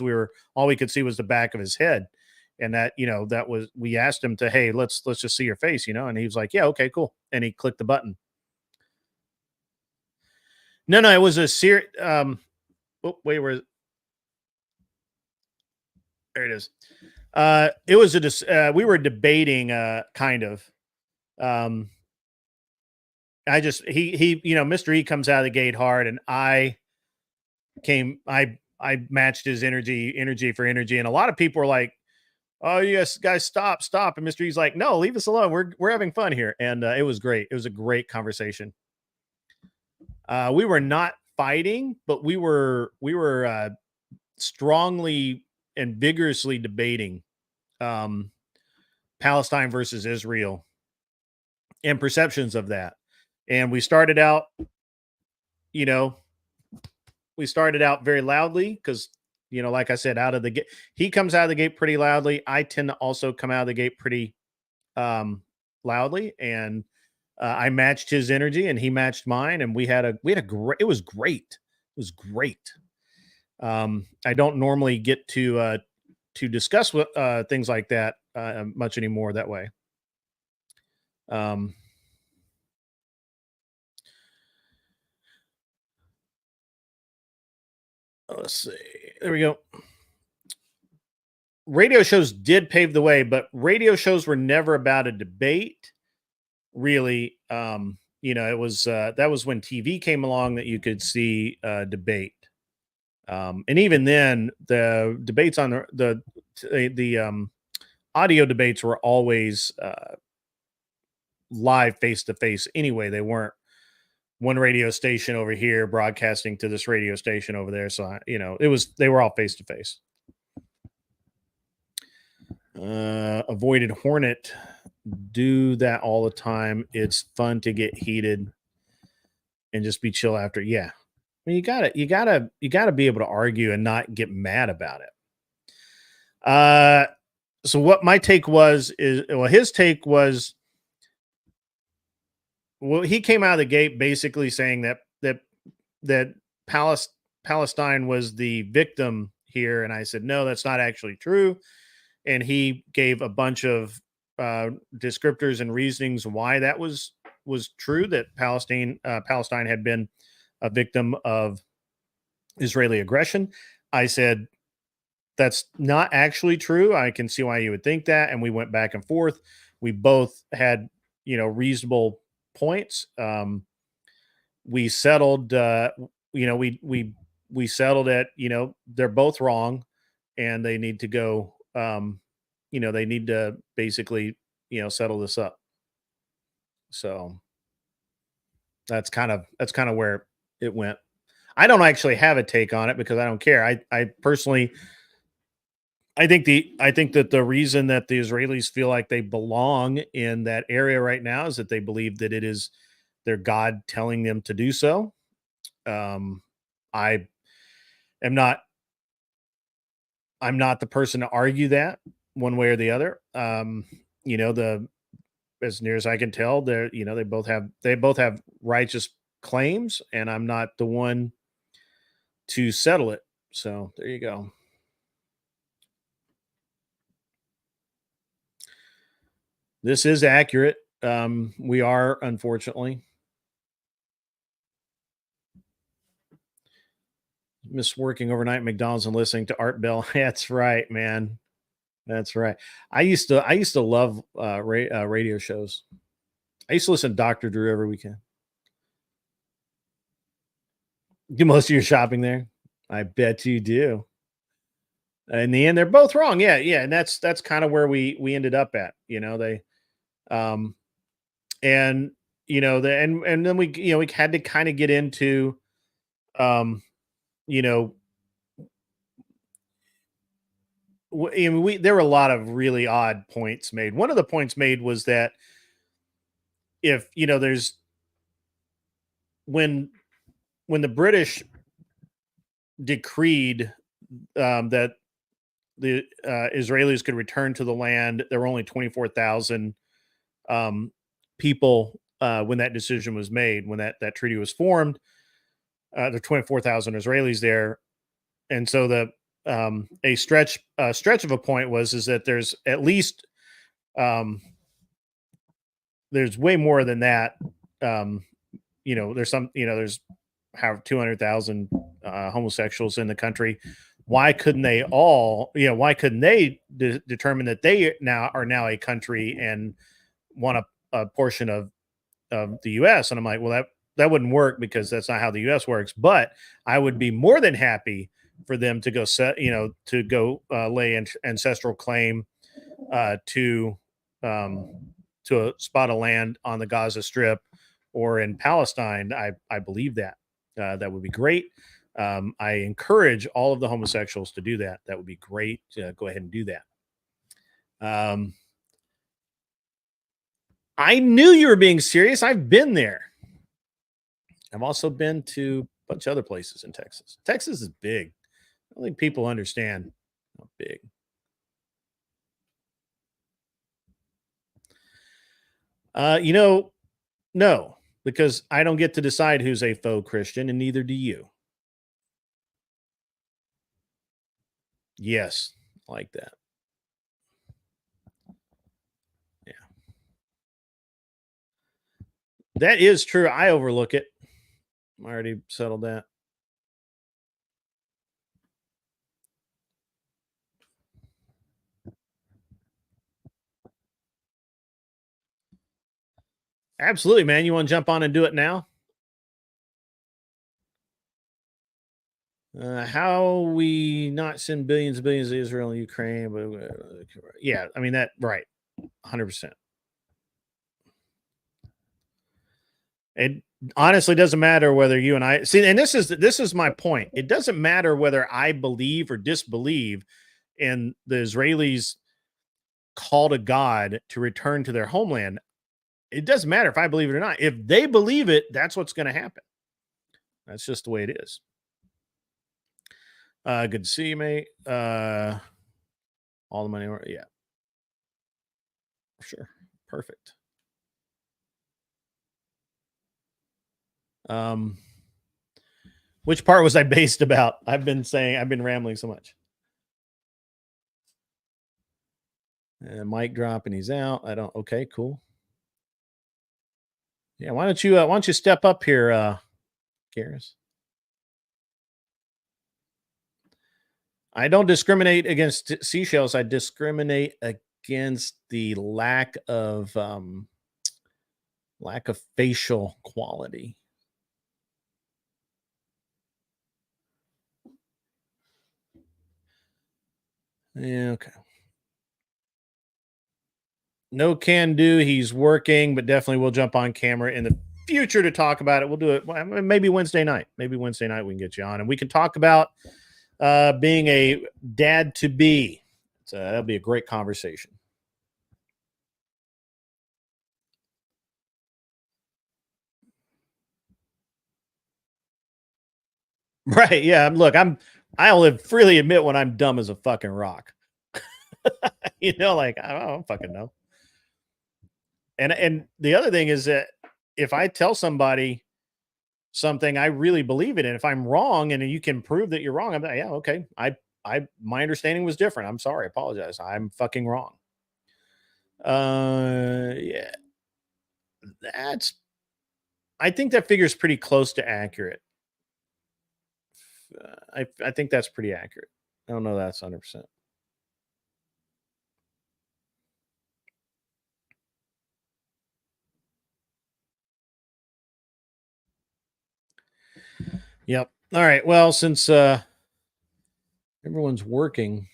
all we could see was the back of his head. And we asked him to, hey, let's just see your face, and he was like, yeah, okay, cool. And he clicked the button. No, it was a serious, wait, there it is. It was we were debating, kind of, I just he Mr. E comes out of the gate hard, and I matched his energy for energy, and a lot of people were like, "Oh yes, guys, stop!" And Mr. E's like, "No, leave us alone. We're having fun here," and it was great. It was a great conversation. We were not fighting, but we were strongly and vigorously debating Palestine versus Israel and perceptions of that. And we started out, very loudly because, like I said, out of the gate, he comes out of the gate pretty loudly. I tend to also come out of the gate pretty loudly, and I matched his energy and he matched mine, and we had a great. It was great. It was great. I don't normally get to discuss things like that much anymore that way. Let's see. There we go. Radio shows did pave the way, but radio shows were never about a debate. Really, it was that was when TV came along that you could see debate. And even then, the debates on the audio debates were always live face to face. Anyway, they weren't one radio station over here broadcasting to this radio station over there. So they were all face to face. Avoided Hornet. Do that all the time. It's fun to get heated and just be chill after. Yeah. I mean, you gotta be able to argue and not get mad about it. So what my take was his take was, he came out of the gate basically saying that Palestine was the victim here, and I said no, that's not actually true. And he gave a bunch of descriptors and reasonings why that was true, that Palestine had been a victim of Israeli aggression. I said, that's not actually true. I can see why you would think that. And we went back and forth. We both had, reasonable points. We settled, we settled at, they're both wrong and they need to go, they need to basically, settle this up. So that's kind of where it went. I don't actually have a take on it because I don't care. I personally, I think that the reason that the Israelis feel like they belong in that area right now is that they believe that it is their God telling them to do so. I am not. I'm not the person to argue that one way or the other. As near as I can tell, they both have righteous claims, and I'm not the one to settle it. So there you go. This is accurate. We are, unfortunately. Miss working overnight at McDonald's and listening to Art Bell. That's right, man. That's right. I used to love radio shows. I used to listen to Dr. Drew every weekend. Do most of your shopping there? I bet you do. In the end, they're both wrong. Yeah, and that's kind of where we ended up at. They, and and then we had to kind of get into, there were a lot of really odd points made. One of the points made was that if there's when the British decreed that the Israelis could return to the land, there were only 24,000 people when that decision was made. When that treaty was formed, there were 24,000 Israelis there, and so a stretch of a point is that there's at least there's way more than that. There's there's 200,000 homosexuals in the country. Why couldn't they all? Why couldn't they determine that they are now a country and want a portion of the U.S. And I'm like, well, that wouldn't work because that's not how the U.S. works. But I would be more than happy for them to go lay ancestral claim to a spot of land on the Gaza Strip or in Palestine. I believe that that would be great. I encourage all of the homosexuals to do that. That would be great. Go ahead and do that. I knew you were being serious. I've been there. I've also been to a bunch of other places in Texas. Texas is big. I don't think people understand how big. No, because I don't get to decide who's a faux Christian, and neither do you. Yes, like that. Yeah. That is true. I overlook it. I already settled that. Absolutely, man. You want to jump on and do it now? How we not send billions and billions to Israel and Ukraine, but yeah, I mean that right, 100%. It honestly doesn't matter whether you and I see, and this is my point. It doesn't matter whether I believe or disbelieve in the Israelis' call to God to return to their homeland. It doesn't matter if I believe it or not. If they believe it, that's what's going to happen. That's just the way it is. Good to see you, mate. All the money, yeah, sure, perfect. Which part was I based about? I've been rambling so much. Mic drop and he's out. Okay, cool. Yeah, why don't you step up here, Garrus? I don't discriminate against seashells. I discriminate against the lack of facial quality. Yeah, okay. No can do. He's working, but definitely we'll jump on camera in the future to talk about it. We'll do it maybe Wednesday night. Maybe Wednesday night we can get you on and we can talk about being a dad to be. So that'll be a great conversation. Right. Yeah. Look, I'll freely admit when I'm dumb as a fucking rock. Like I don't fucking know. And the other thing is that if I tell somebody something I really believe it in, if I'm wrong and you can prove that you're wrong, I'm like, yeah, okay. My understanding was different. I'm sorry. I apologize. I'm fucking wrong. Yeah. I think that figure is pretty close to accurate. I think that's pretty accurate. I don't know that's 100%. Yep. All right. Well, since everyone's working,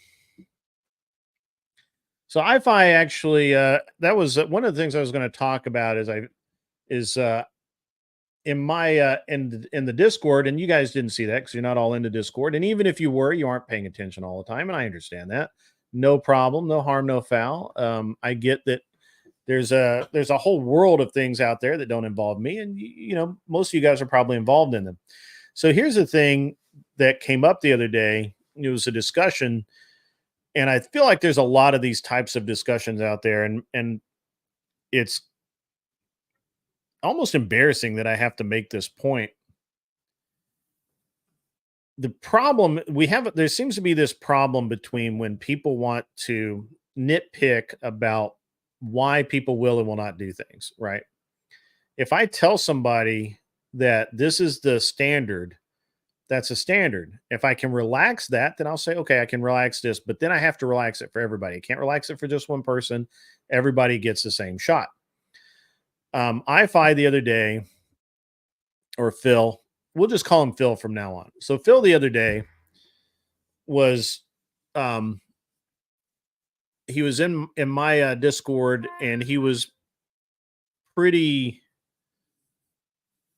so I actually that was one of the things I was going to talk about is in my in the Discord, and you guys didn't see that because you're not all into Discord, and even if you were, you aren't paying attention all the time, and I understand that. No problem, no harm, no foul. I get that there's a whole world of things out there that don't involve me, and most of you guys are probably involved in them. So here's the thing that came up the other day. It was a discussion, and I feel like there's a lot of these types of discussions out there, and it's almost embarrassing that I have to make this point. The problem there seems to be this problem between when people want to nitpick about why people will and will not do things, right? If I tell somebody that this is the standard, that's a standard. If I can relax that, then I'll say, okay, I can relax this, but then I have to relax it for everybody. I can't relax it for just one person. Everybody gets the same shot. I-Fi the other day, or Phil, we'll just call him Phil from now on. So Phil the other day was um he was in my Discord, and he was pretty,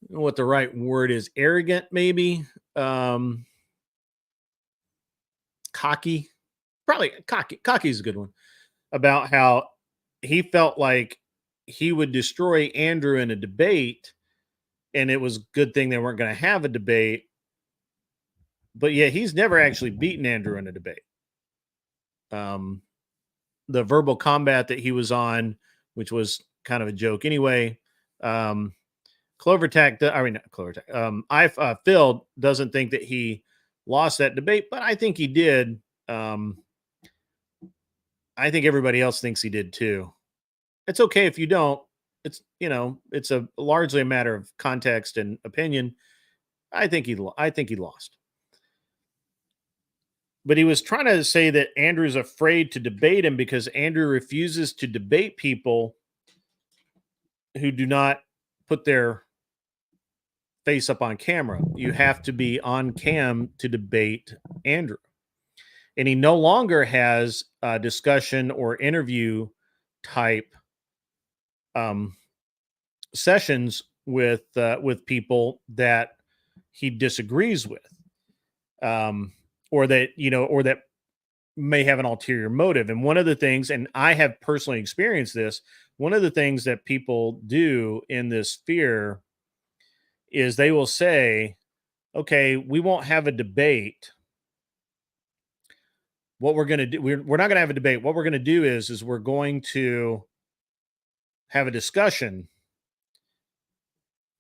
what the right word is, arrogant, maybe, um cocky, probably cocky is a good one, about how he felt like he would destroy Andrew in a debate, and it was a good thing they weren't going to have a debate. But yeah, he's never actually beaten Andrew in a debate. um the verbal combat that he was on, which was kind of a joke anyway. um I mean, not Clovertac. Phil doesn't think that he lost that debate, but I think he did. Um, I think everybody else thinks he did too. It's okay if you don't. It's, it's a largely a matter of context and opinion. I think he lost. But he was trying to say that Andrew's afraid to debate him because Andrew refuses to debate people who do not put their face up on camera. You have to be on cam to debate Andrew. And he no longer has a discussion or interview type um, sessions with people that he disagrees with, or that or that may have an ulterior motive. And one of the things, and I have personally experienced this, one of the things that people do in this sphere is they will say, okay, we won't have a debate. What we're going to do, we're not going to have a debate. What we're going to do is we're going to have a discussion.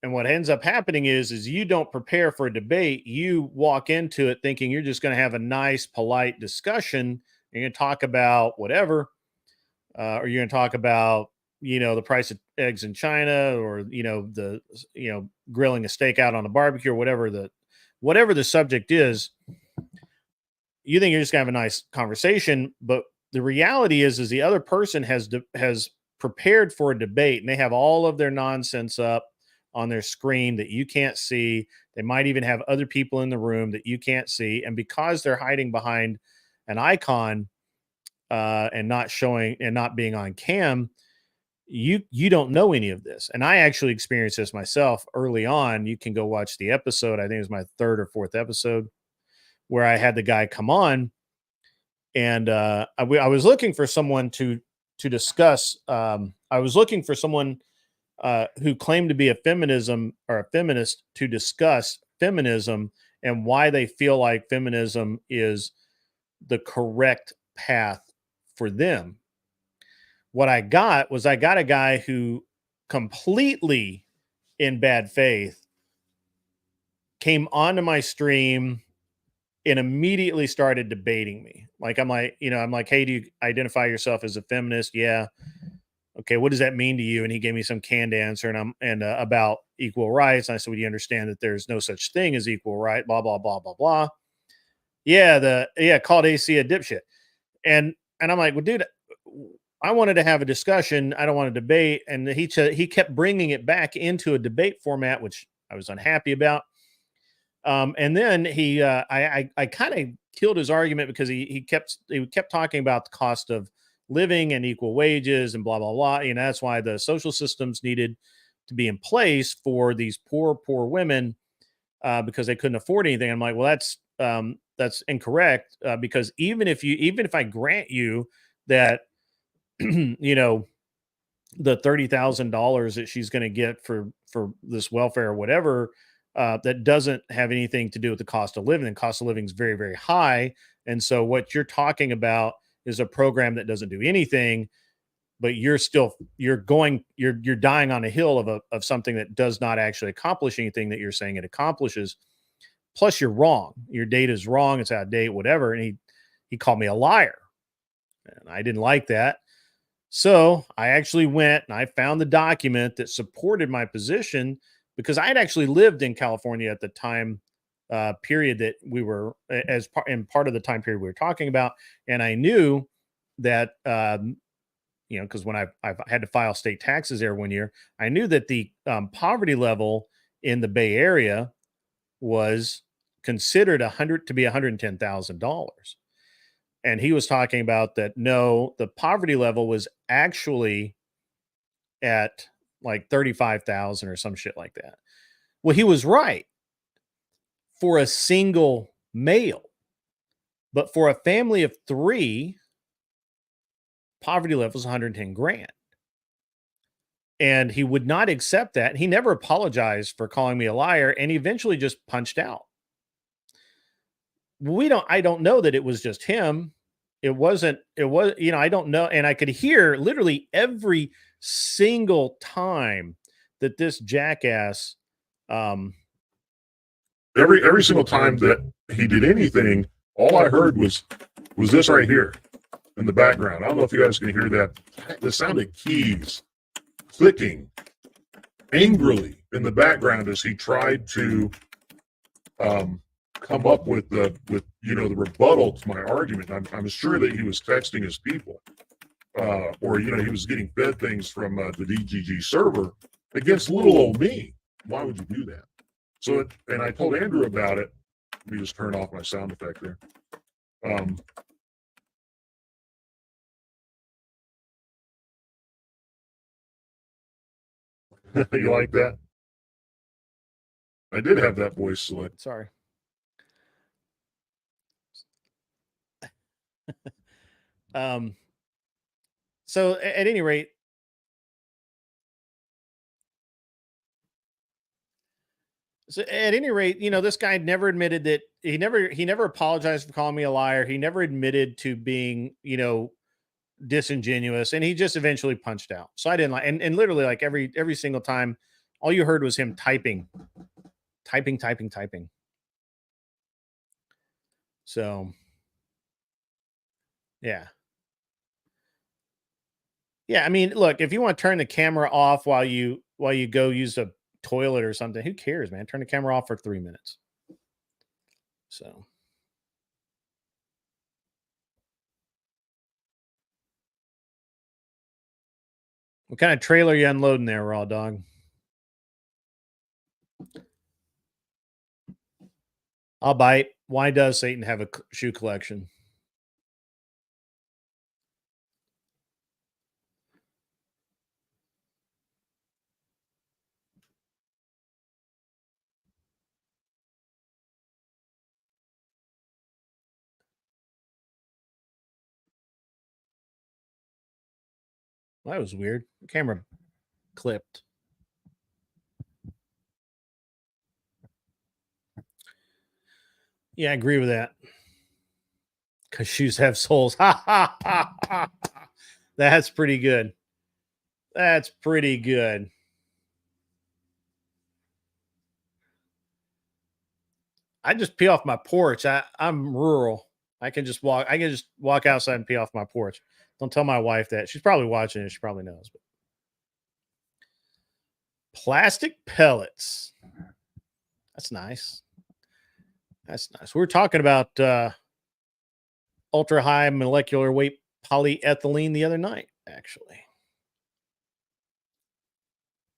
And what ends up happening is you don't prepare for a debate. You walk into it thinking you're just going to have a nice, polite discussion. You're going to talk about whatever, or you're going to talk about, the price of eggs in China, or, grilling a steak out on a barbecue, or whatever the subject is. You think you're just gonna have a nice conversation, but the reality is the other person has prepared for a debate, and they have all of their nonsense up on their screen that you can't see. They might even have other people in the room that you can't see, and because they're hiding behind an icon, and not showing and not being on cam, you don't know any of this. And I actually experienced this myself early on. You can go watch the episode. I think it was my third or fourth episode, where I had the guy come on, and I was looking for someone to discuss. I was looking for someone who claimed to be a feminist to discuss feminism and why they feel like feminism is the correct path for them. What I got a guy who completely in bad faith came onto my stream and immediately started debating me. I'm like, hey, do you identify yourself as a feminist? Yeah. Okay. What does that mean to you? And he gave me some canned answer, and about equal rights. And I said, well, do you understand that there's no such thing as equal right? Blah, blah, blah, blah, blah. Yeah. Called AC a dipshit. And I'm like, well, dude, I wanted to have a discussion. I don't want to debate. And he kept bringing it back into a debate format, which I was unhappy about. And then I kind of killed his argument because he kept talking about the cost of living and equal wages and blah blah blah. That's why the social systems needed to be in place for these poor women, because they couldn't afford anything. I'm like, well, that's incorrect, because even if I grant you that the $30,000 that she's going to get for this welfare or whatever, that doesn't have anything to do with the cost of living. The cost of living is very, very high. And so what you're talking about is a program that doesn't do anything, but you're dying on a hill of something that does not actually accomplish anything that you're saying it accomplishes. Plus you're wrong. Your data is wrong. It's out of date, whatever. And he called me a liar, and I didn't like that. So I actually went and I found the document that supported my position, because I had actually lived in California at the time period that we were in part of the time period we were talking about. And I knew that you know, because when I've had to file state taxes there one year, I knew that the poverty level in the Bay Area was considered to be $110,000. And he was talking about that no, the poverty level was actually at like 35,000 or some shit like that. Well, he was right for a single male. But for a family of 3, poverty level is 110 grand. And he would not accept that. He never apologized for calling me a liar, and he eventually just punched out. I don't know that it was just him. It was, you know, I don't know. And I could hear literally every single time that this jackass, every single time that he did anything, all I heard was this right here in the background. I don't know if you guys can hear that. The sound of keys clicking angrily in the background as he tried to come up with the rebuttal to my argument. I'm sure that he was texting his people, or he was getting fed things from the DGG server against little old me. Why would you do that? So, and I told Andrew about it. Let me just turn off my sound effect there. You like that? I did have that voice select. sorry. So at any rate, this guy never admitted that he never apologized for calling me a liar. He never admitted to being, disingenuous, and he just eventually punched out. So I didn't like, and literally like every single time, all you heard was him typing. So yeah. I mean, look, if you want to turn the camera off while you go use a toilet or something, who cares, man? Turn the camera off for 3 minutes. So what kind of trailer you unloading there, Raw Dog? I'll bite. Why does Satan have a shoe collection? Well, that was weird. The camera clipped. Yeah, I agree with that. Because shoes have soles. Ha ha ha ha. That's pretty good. That's pretty good. I just pee off my porch. I'm rural. I can just walk outside and pee off my porch. Don't tell my wife that. She's probably watching it. She probably knows. But plastic pellets. That's nice. That's nice. We were talking about ultra high molecular weight polyethylene the other night, actually.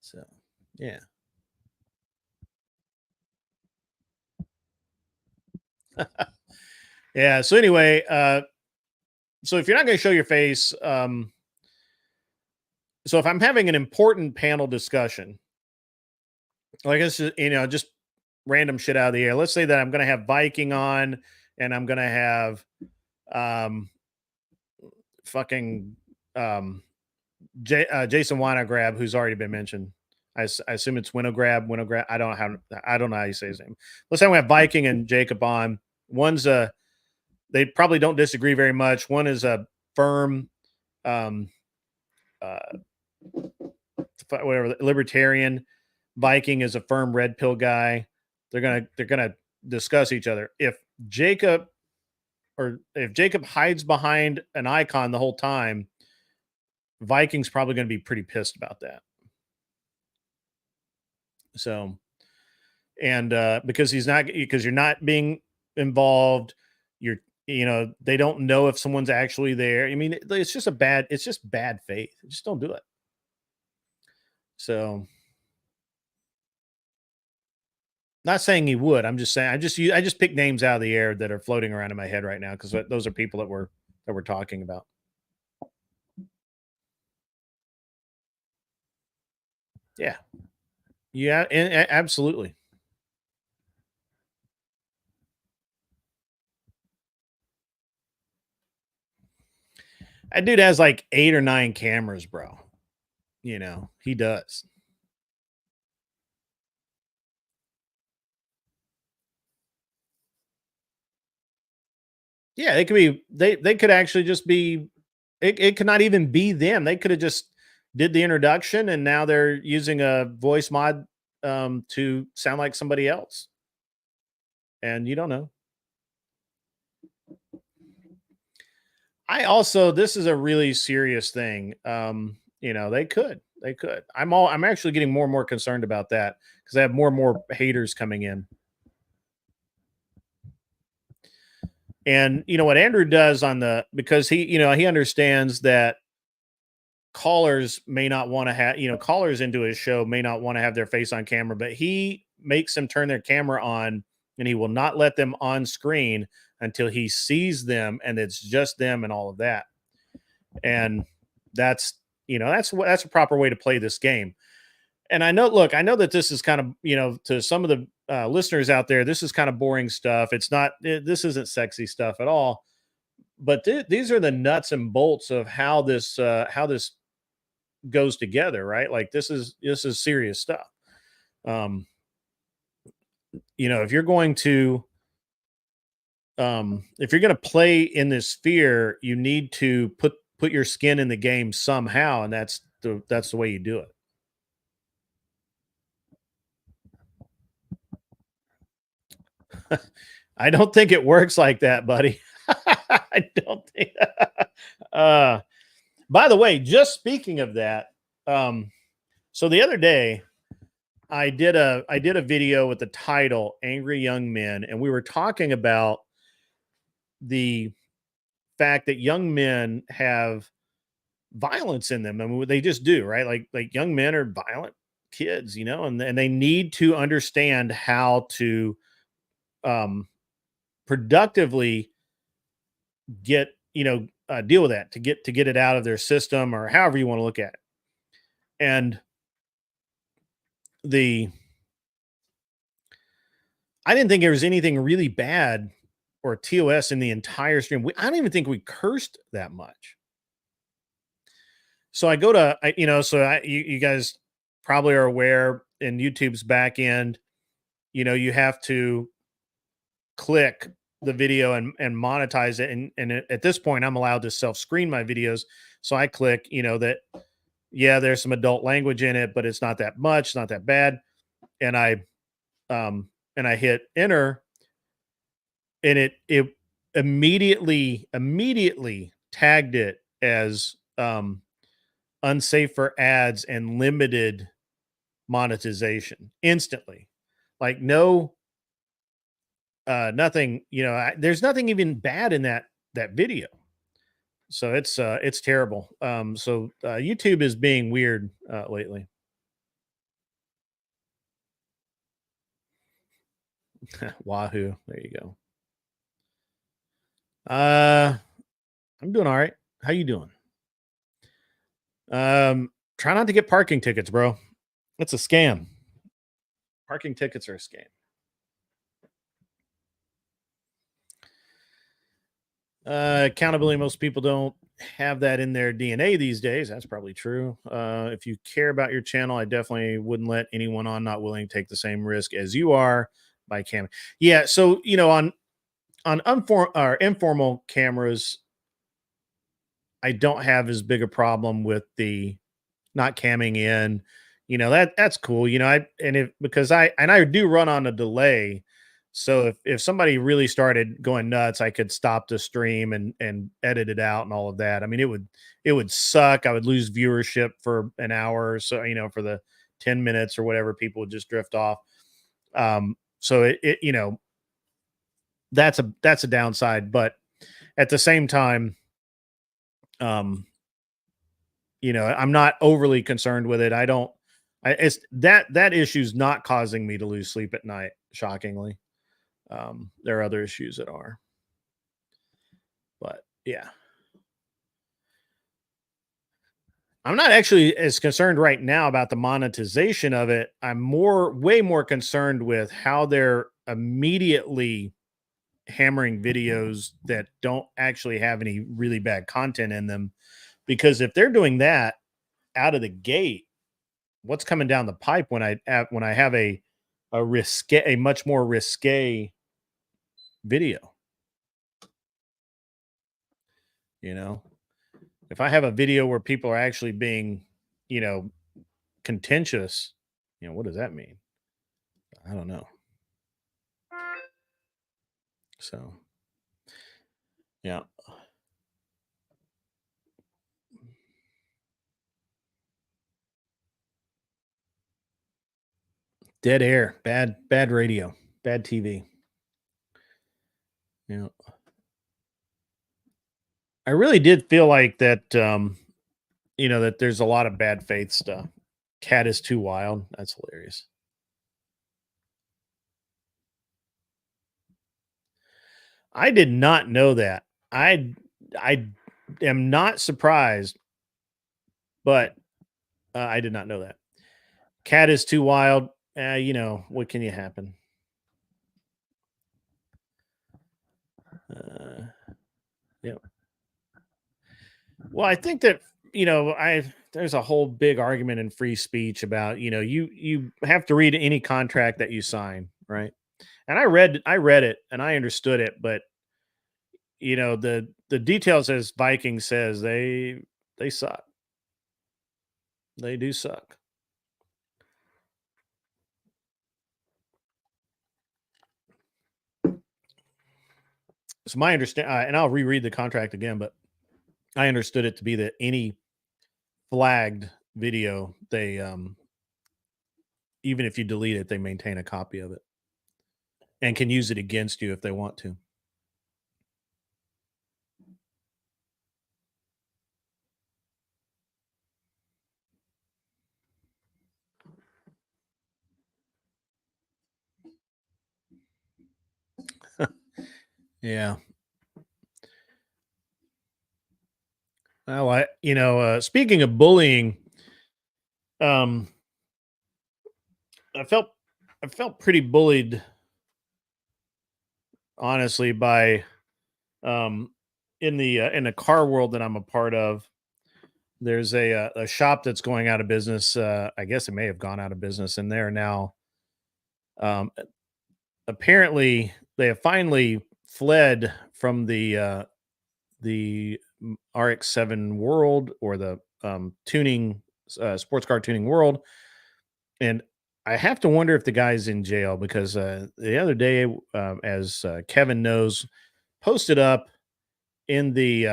So, yeah. Yeah. So anyway, so if you're not going to show your face, so if I'm having an important panel discussion, like it's just random shit out of the air. Let's say that I'm going to have Viking on, and I'm going to have Jason Winograb, who's already been mentioned. I assume it's Winograb. I don't know how you say his name. Let's say we have Viking and Jacob on. One's they probably don't disagree very much. One is a firm, whatever, libertarian. Viking is a firm red pill guy. They're gonna discuss each other. If Jacob hides behind an icon the whole time, Viking's probably going to be pretty pissed about that. So, and because you're not being involved, you know, they don't know if someone's actually there. I mean, it's just bad faith. Just don't do it. So, not saying he would. I'm just saying I just pick names out of the air that are floating around in my head right now because those are people that we're talking about. Yeah. Yeah, absolutely. That dude has like 8 or 9 cameras, bro. You know, he does. Yeah, it could be they could actually just be it could not even be them. They could have just did the introduction and now they're using a voice mod to sound like somebody else. And you don't know. This is a really serious thing. You know, they could. I'm actually getting more and more concerned about that because I have more and more haters coming in. And you know what Andrew does because he understands that callers may not want to have, callers into his show may not want to have their face on camera, but he makes them turn their camera on and he will not let them on screen until he sees them and it's just them and all of that. And that's a proper way to play this game. And I know that this is kind of, to some of the listeners out there, this is kind of boring stuff. This isn't sexy stuff at all. But these are the nuts and bolts of how this goes together, right? Like this is serious stuff. If you're going to play in this sphere, you need to put your skin in the game somehow, and that's the way you do it. I don't think it works like that, buddy. I don't think. By the way, just speaking of that, so the other day I did a video with the title "Angry Young Men," and we were talking about the fact that young men have violence in them. I mean, they just do, right? Like young men are violent kids, and they need to understand how to productively get deal with that, to get it out of their system, or however you want to look at it. And I didn't think there was anything really bad or TOS in the entire stream. I don't even think we cursed that much. So I go to you guys probably are aware, in YouTube's back end, you have to click the video and monetize it. And at this point, I'm allowed to self-screen my videos. So I click, that, yeah, there's some adult language in it, but it's not that much, it's not that bad. And I hit enter, and it immediately tagged it as unsafe for ads and limited monetization instantly. Like nothing, there's nothing even bad in that video. So it's terrible. So YouTube is being weird lately. Wahoo. There you go. I'm doing all right. How you doing? Try not to get parking tickets, bro. It's a scam. Parking tickets are a scam. Accountability, most people don't have that in their DNA these days. That's probably true. If you care about your channel, I definitely wouldn't let anyone on not willing to take the same risk as you are by cam. Yeah, so on informal cameras, I don't have as big a problem with the not camming in. That's cool. Because I do run on a delay. So if somebody really started going nuts, I could stop the stream and edit it out and all of that. I mean, it would suck. I would lose viewership for an hour or so, for the 10 minutes or whatever, people would just drift off. So that's a downside, but at the same time, you know, I'm not overly concerned with it. It's that issue's not causing me to lose sleep at night, shockingly. There are other issues that are, but yeah. I'm not actually as concerned right now about the monetization of it. I'm way more concerned with how they're immediately hammering videos that don't actually have any really bad content in them. Because if they're doing that out of the gate, what's coming down the pipe when I have a much more risque video? You know, if I have a video where people are actually being, you know, contentious, you know, what does that mean? I don't know. So, yeah. Dead air, bad radio, bad TV. Yeah. I really did feel like that, you know, that there's a lot of bad faith stuff. Cat is too wild. That's hilarious. I did not know that. I am not surprised, but I did not know that. Cat is too wild. You know, what can you happen? Yeah. Well, I think that, you know, there's a whole big argument in free speech about, you know, you have to read any contract that you sign, right? And I read it and I understood it, but you know, the details, as Viking says, they suck. They do suck. So my understand, and I'll reread the contract again, but I understood it to be that any flagged video, they even if you delete it, they maintain a copy of it and can use it against you if they want to. Yeah. Well, you know, speaking of bullying, um, I felt I felt pretty bullied, honestly, by um in the car world that I'm a part of. There's a shop that's going out of business. I guess it may have gone out of business, and they're now um, apparently they have finally fled from the RX-7 world, or the tuning sports car tuning world. And I have to wonder if the guy's in jail, because the other day, as Kevin knows, posted up in the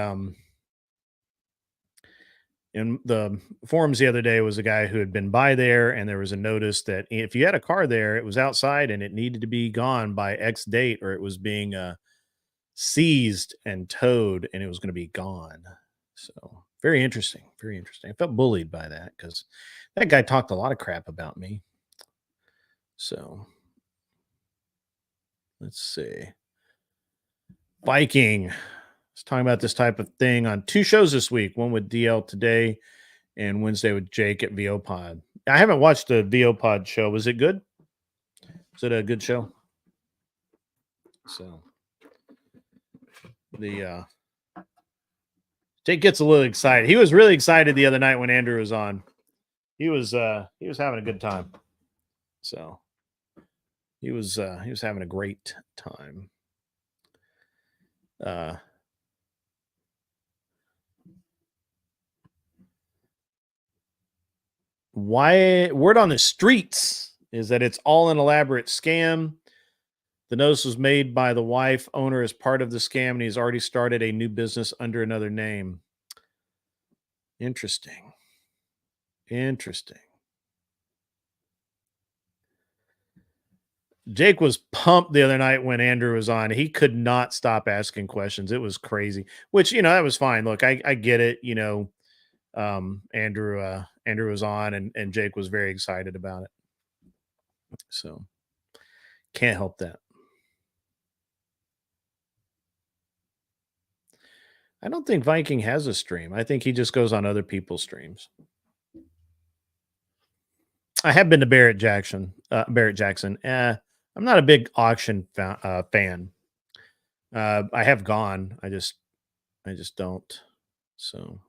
forums the other day, was a guy who had been by there, and there was a notice that if you had a car there, it was outside and it needed to be gone by X date, or it was being seized and towed, and it was going to be gone. So very interesting, very interesting. I felt bullied by that because that guy talked a lot of crap about me. So let's see. Viking. I was talking about this type of thing on two shows this week. One with DL today, and Wednesday with Jake at VO Pod. I haven't watched the VO Pod show. Was it good? Was it a good show? So the Jake gets a little excited. He was really excited the other night when Andrew was on. He was having a good time. So he was having a great time. Why word on the streets is that it's all an elaborate scam. The notice was made by the wife owner as part of the scam, and he's already started a new business under another name. Interesting. Interesting. Jake was pumped the other night when Andrew was on. He could not stop asking questions. It was crazy, which, that was fine. Look, I get it. Andrew was on and Jake was very excited about it. So can't help that. I don't think Viking has a stream. I think he just goes on other people's streams. I have been to Barrett Jackson. I'm not a big auction fan. I have gone. I just don't. So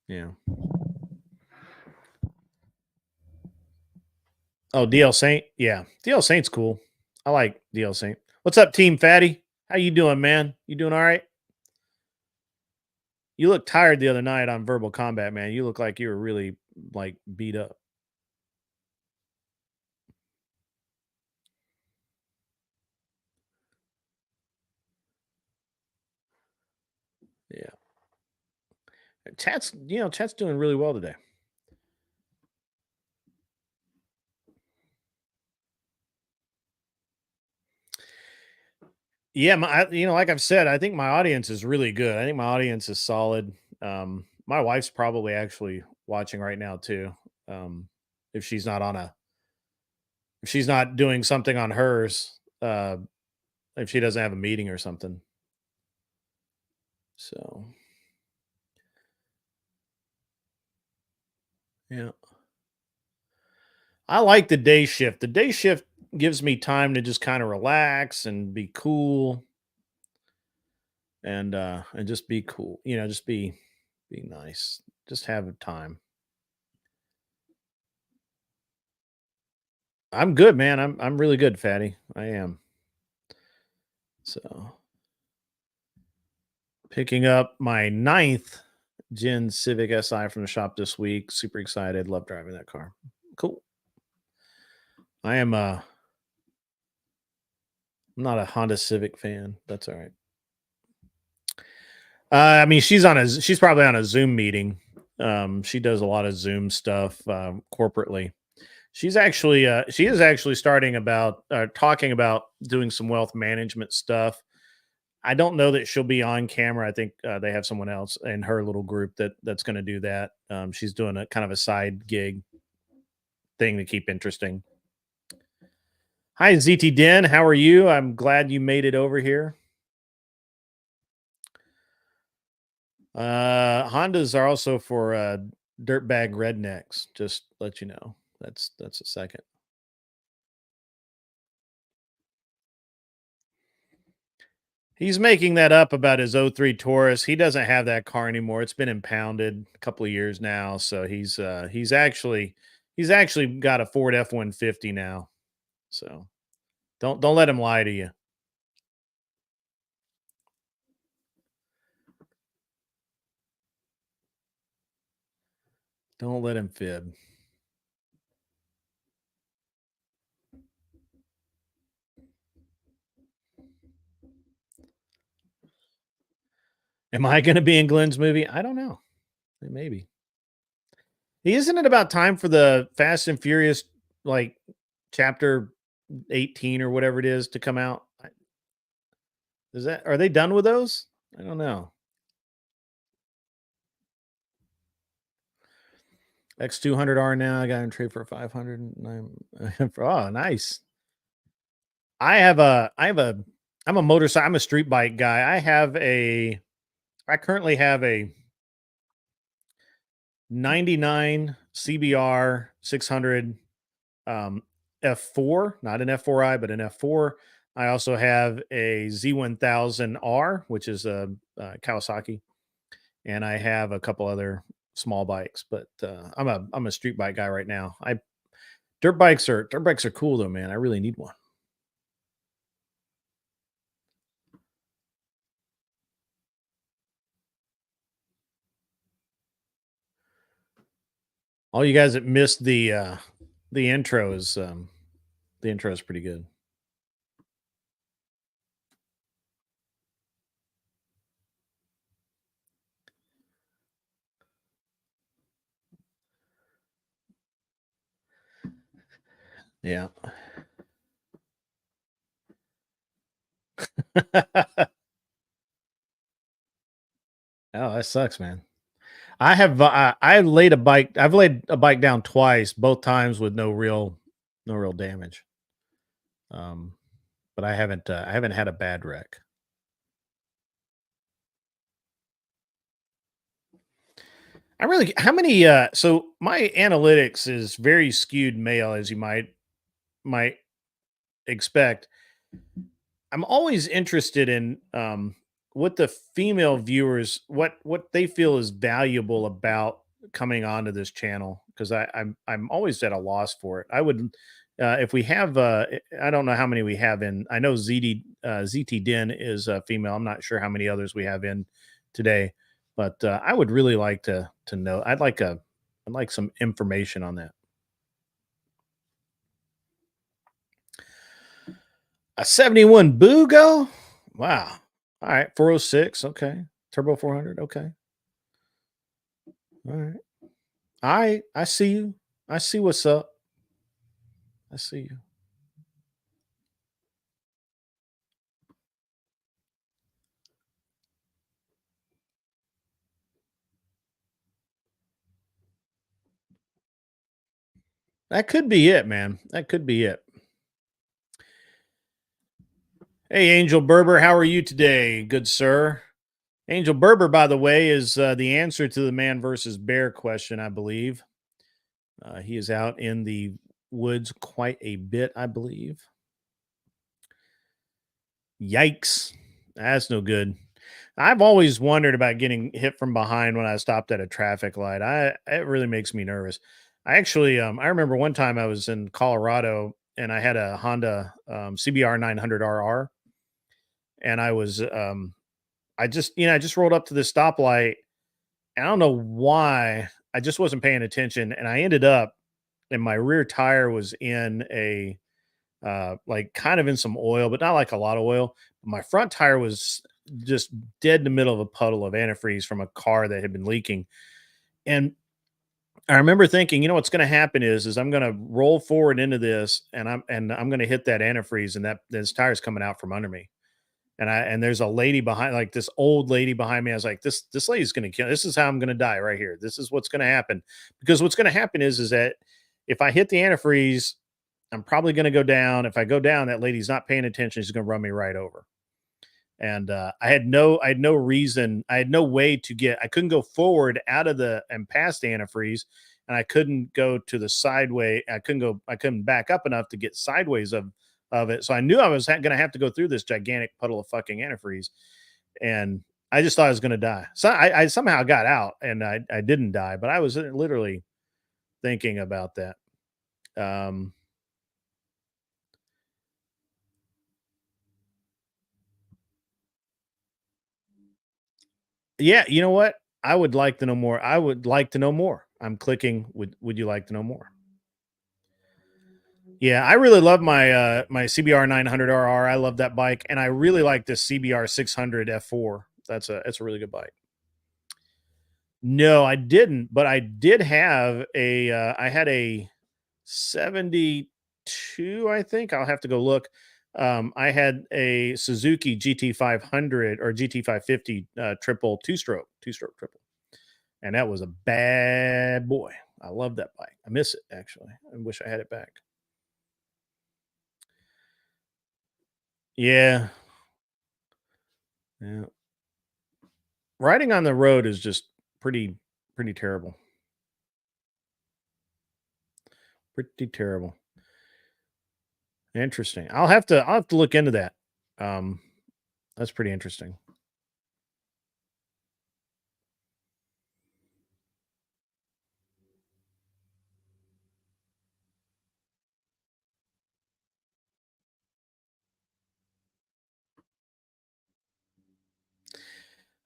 yeah. Oh, DL Saint. Yeah, DL Saint's cool. I like DL Saint. What's up, Team Fatty? How you doing, man? You doing all right? You look tired the other night on Verbal Combat, man. You look like you were really beat up. Yeah. Chat's doing really well today. Yeah, like I've said, I think my audience is really good. I think my audience is solid. My wife's probably actually watching right now too. If she's not doing something on hers, if she doesn't have a meeting or something. So, yeah. I like the day shift. The day shift gives me time to just kind of relax and be cool and just be cool. Just be nice. Just have a time. I'm good, man. I'm really good, Fatty. I am. So, picking up my 9th Gen Civic Si from the shop this week. Super excited. Love driving that car. Cool. I'm not a Honda Civic fan. That's all right. I mean, she's probably on a Zoom meeting. She does a lot of Zoom stuff corporately. She is actually talking about doing some wealth management stuff. I don't know that she'll be on camera. I think they have someone else in her little group that's going to do that. She's doing a kind of a side gig thing to keep interesting. Hi, ZT Den. How are you? I'm glad you made it over here. Hondas are also for dirtbag rednecks. Just let you know. That's a second. He's making that up about his 03 Taurus. He doesn't have that car anymore. It's been impounded a couple of years now. So he's actually got a Ford F-150 now. So don't let him lie to you. Don't let him fib. Am I going to be in Glenn's movie? I don't know. Maybe. Isn't it about time for the Fast and Furious, chapter 18 or whatever it is, to come out? Are they done with those? I don't know. X200R now. I got him trade for 500. Oh, nice. I'm a motorcycle. I'm a street bike guy. I currently have a 99 CBR 600 F4, not an F4i, but an F4. I also have a Z1000R, which is a Kawasaki, and I have a couple other small bikes. But I'm a street bike guy right now. Dirt bikes are cool though, man. I really need one. All you guys that missed the intro is pretty good. Yeah. Oh, that sucks, man. I have I laid a bike. I've laid a bike down twice, both times with no real damage. Um, but I haven't had a bad wreck. I really how many so my analytics is very skewed male, as you might expect. I'm always interested in what the female viewers what they feel is valuable about coming onto this channel, because I'm always at a loss for it. I would if we have I don't know how many we have in. I know ZT Den is female. I'm not sure how many others we have in today, but I would really like to know. I'd like some information on that. A 71 Boogo? Wow. All right. 406. Okay. Turbo 400. Okay. All right. I see you. I see what's up. I see you. That could be it, man. That could be it. Hey, Angel Berber, how are you today, good sir? Angel Berber, by the way, is the answer to the man versus bear question, I believe. He is out in the woods quite a bit, I believe. Yikes. That's no good. I've always wondered about getting hit from behind when I stopped at a traffic light. It really makes me nervous. I actually I remember one time I was in Colorado and I had a Honda CBR 900RR, and I just rolled up to this stoplight, and I don't know why I just wasn't paying attention, and I ended up and my rear tire was in a like kind of in some oil, but not like a lot of oil. My front tire was just dead in the middle of a puddle of antifreeze from a car that had been leaking. And I remember thinking, you know, what's going to happen is I'm going to roll forward into this, and I'm going to hit that antifreeze, and that this tire's coming out from under me. And there's a lady behind, like this old lady behind me. I was like, this lady's going to kill. This is how I'm going to die right here. This is what's going to happen, because what's going to happen is that if I hit the antifreeze, I'm probably going to go down. If I go down, that lady's not paying attention. She's going to run me right over. And I had no reason. I had no way to get. I couldn't go forward out of the and past the antifreeze, and I couldn't go to the sideway. I couldn't go. I couldn't back up enough to get sideways of it. So I knew I was going to have to go through this gigantic puddle of fucking antifreeze, and I just thought I was going to die. So I somehow got out, and I didn't die, but I was literally thinking about that. Um, Yeah, you know what? I would like to know more. I would like to know more. I'm clicking. Would you like to know more? Yeah, I really love my CBR 900RR. I love that bike, and I really like this CBR 600 F4. That's a really good bike. No, I didn't, but I did have a I had a 72, I think. I'll have to go look. I had a Suzuki GT500 or GT550 triple two stroke triple. And that was a bad boy. I love that bike. I miss it, actually. I wish I had it back. Yeah. Yeah. Riding on the road is just pretty terrible. Pretty terrible. Interesting. I'll have to look into that. Um, that's pretty interesting.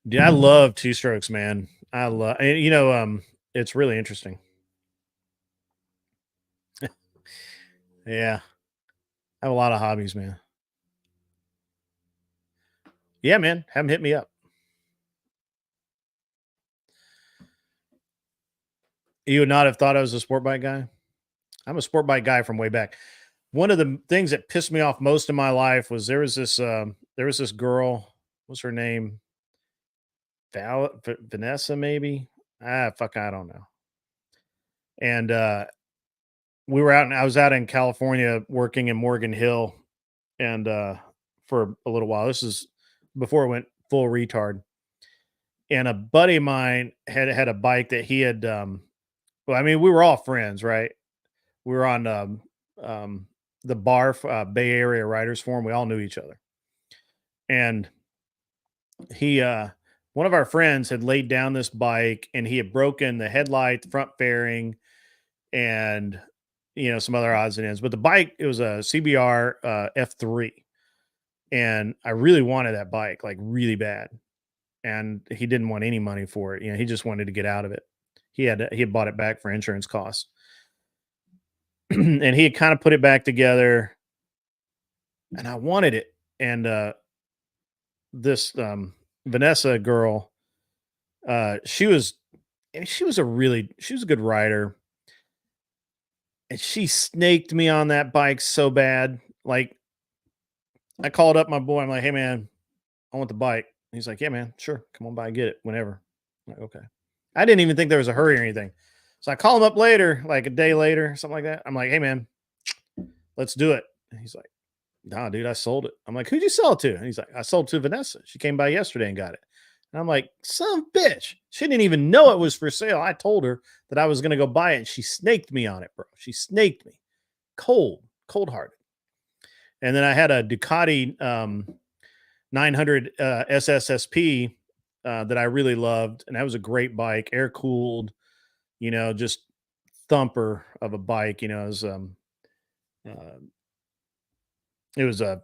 Dude, I love two strokes, man. I love, it's really interesting. Yeah. I have a lot of hobbies, man. Yeah, man. Have them hit me up. You would not have thought I was a sport bike guy. I'm a sport bike guy from way back. one of the things that pissed me off most in my life was there was this girl. What's her name? Vanessa, maybe. Fuck, I don't know. And I was out in California working in Morgan Hill, and for a little while. This is before it went full retard. And a buddy of mine had a bike that he had. Well, I mean, we were all friends, right? We were on the Bay Area Writers Forum. We all knew each other, and he one of our friends had laid down this bike, and he had broken the headlight, the front fairing, and some other odds and ends. But the bike, it was a CBR F3, and I really wanted that bike, like really bad. And he didn't want any money for it. He just wanted to get out of it. He had bought it back for insurance costs. And he had kind of put it back together, and I wanted it. And this Vanessa girl, she was a good rider, and she snaked me on that bike so bad. Like, I called up my boy. I'm like, "Hey man, I want the bike." He's like, "Yeah man, sure, come on by and get it whenever." I'm like, okay. I didn't even think there was a hurry or anything. So I call him up later, like a day later, something like that. I'm like, "Hey man, let's do it." And he's like, "Nah, dude, I sold it." I'm like, "Who'd you sell it to?" And he's like, "I sold it to Vanessa. She came by yesterday and got it." And I'm like, "Son of a bitch. She didn't even know it was for sale. I told her that I was going to go buy it, and she snaked me on it, bro. She snaked me. Cold-hearted." And then I had a Ducati 900 SSSP that I really loved, and that was a great bike, air-cooled, just thumper of a bike. It was a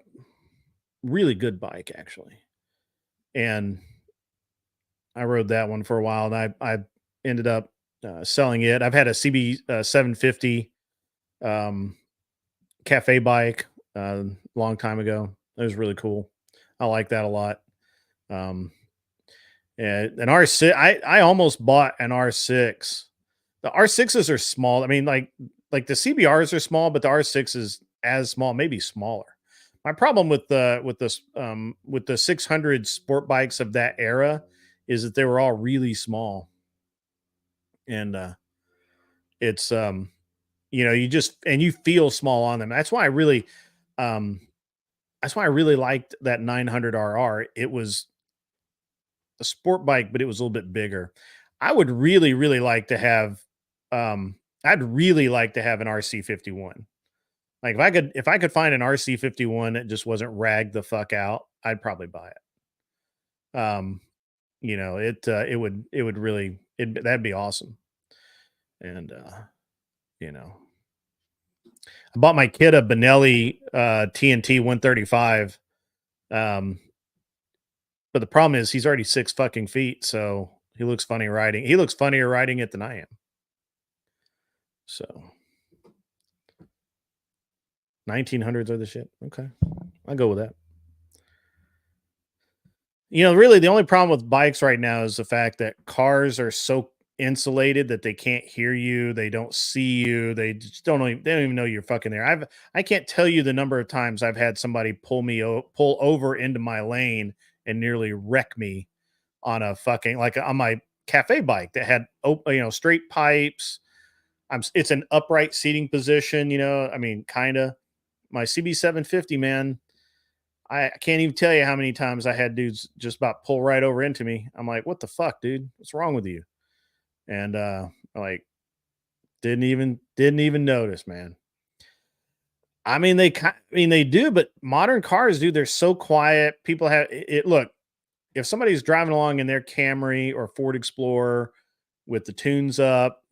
really good bike, actually. And I rode that one for a while, and I ended up selling it. I've had a CB 750 cafe bike long time ago. It was really cool. I like that a lot. And an R6, I almost bought an R6. The R6s are small. I mean, like the CBRs are small, but the R6 is as small, maybe smaller. My problem with the 600 sport bikes of that era is that they were all really small, and it's you feel small on them. That's why I really liked that 900 RR. It was a sport bike, but it was a little bit bigger. I would really, really like to have I'd really like to have an RC51. Like, if I could find an RC51 that just wasn't ragged the fuck out, I'd probably buy it. It would really, that'd be awesome. And I bought my kid a Benelli TNT 135. But the problem is he's already 6 fucking feet, so he looks funny riding. He looks funnier riding it than I am. So 1900s are the shit. Okay. I'll go with that. Really the only problem with bikes right now is the fact that cars are so insulated that they can't hear you, they don't see you, they don't even know you're fucking there. I can't tell you the number of times I've had somebody pull over into my lane and nearly wreck me on a fucking, like, on my cafe bike that had straight pipes. It's an upright seating position, I mean, kind of. My CB 750, man, I can't even tell you how many times I had dudes just about pull right over into me. I'm like, "What the fuck, dude? What's wrong with you?" And like, didn't even notice, man. I mean, they do, but modern cars, dude, they're so quiet. People have it. Look, if somebody's driving along in their Camry or Ford Explorer with the tunes up,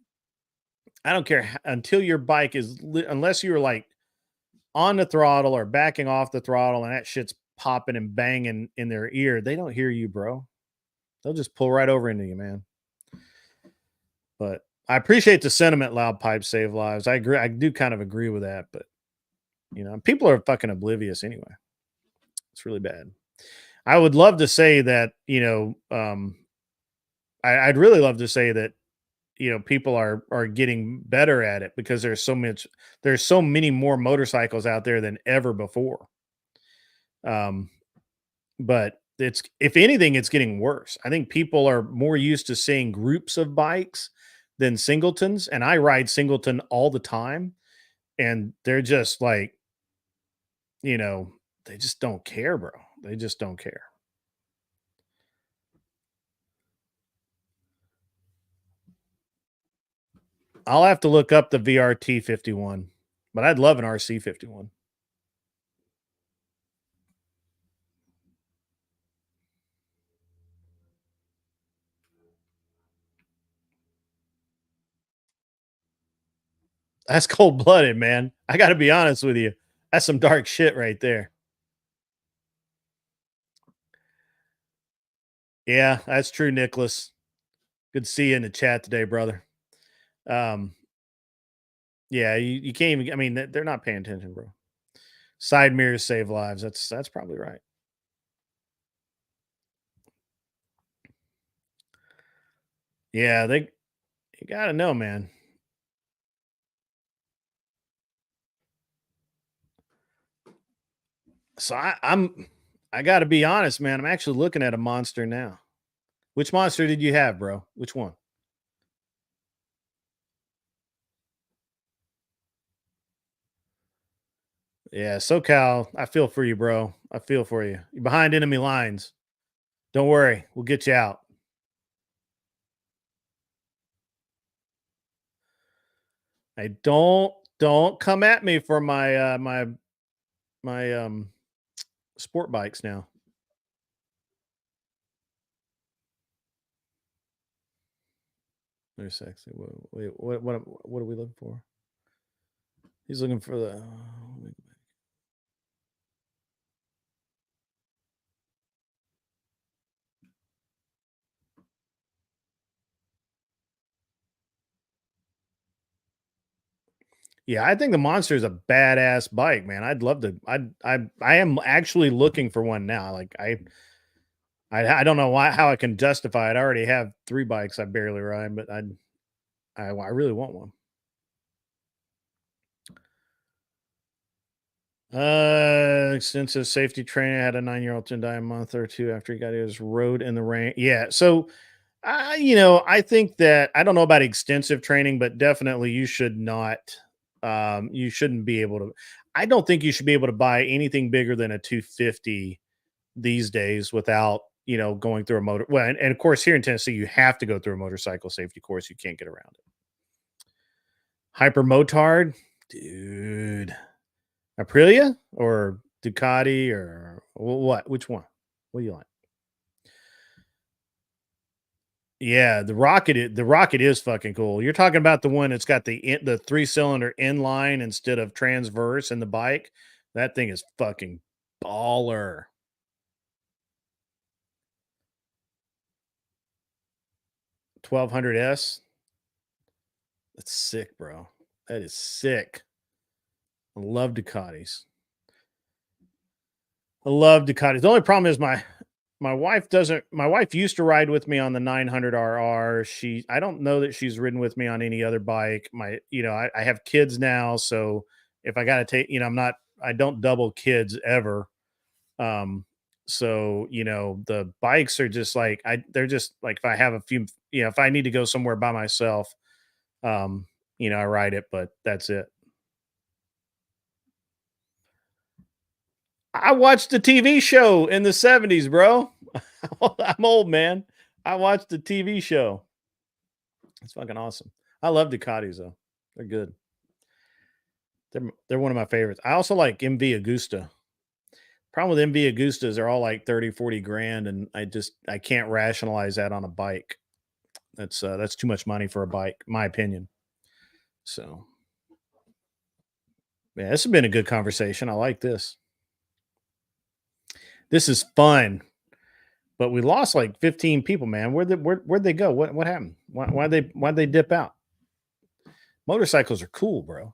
I don't care until your bike is unless you're like on the throttle or backing off the throttle and that shit's popping and banging in their ear, they don't hear you, bro. They'll just pull right over into you, man. But I appreciate the sentiment, loud pipes save lives. I agree. I do kind of agree with that, but people are fucking oblivious anyway. It's really bad. I would love to say that, I'd really love to say that people are getting better at it because there's so many more motorcycles out there than ever before. But it's, if anything, it's getting worse. I think people are more used to seeing groups of bikes than singletons, and I ride singleton all the time, and they're just like, they just don't care, bro. They just don't care. I'll have to look up the VRT 51, but I'd love an RC 51. That's cold blooded, man. I got to be honest with you. That's some dark shit right there. Yeah, that's true, Nicholas. Good to see you in the chat today, brother. Yeah, you can't even. I mean, they're not paying attention, bro. Side mirrors save lives. That's probably right. Yeah, you got to know, man. So I got to be honest, man. I'm actually looking at a monster now. Which monster did you have, bro? Which one? Yeah, SoCal, I feel for you, bro. I feel for you. You're behind enemy lines. Don't worry, we'll get you out. Hey, don't come at me for my my sport bikes now. They're sexy. Wait, what are we looking for? He's looking for the. Yeah, I think the Monster is a badass bike, man. I'd love to. I am actually looking for one now. Like I don't know how I can justify it. I already have 3 bikes I barely ride, but I really want one. Extensive safety training. I had a 9-year-old to die a month or 2 after he got his road in the rain. Yeah, so I think that, I don't know about extensive training, but definitely you should not. You shouldn't be able to. I don't think you should be able to buy anything bigger than a 250 these days without going through a motor. Well, and of course here in Tennessee you have to go through a motorcycle safety course. You can't get around it. Hyper Motard, dude. Aprilia or Ducati or what? Which one? What do you like? Yeah, the Rocket is fucking cool. You're talking about the one that's got the 3-cylinder inline instead of transverse in the bike. That thing is fucking baller. $1,200S. That's sick, bro. That is sick. I love Ducatis. The only problem is my wife used to ride with me on the 900RR. I don't know that she's ridden with me on any other bike. I have kids now, so if I got to take, I don't double kids ever. So the bikes are just like, they're just like, if I have a few, if I need to go somewhere by myself, I ride it, but that's it. I watched the TV show in the 70s, bro. I'm old, man. I watched the TV show. It's fucking awesome. I love Ducatis, though. They're good. They're one of my favorites. I also like MV Agusta. Problem with MV Agustas, they're all like 30, 40 grand, and I can't rationalize that on a bike. That's too much money for a bike, my opinion. So, yeah, this has been a good conversation. I like this. This is fun. But we lost like 15 people, man. Where'd they go? What happened? Why'd they dip out? Motorcycles are cool, bro.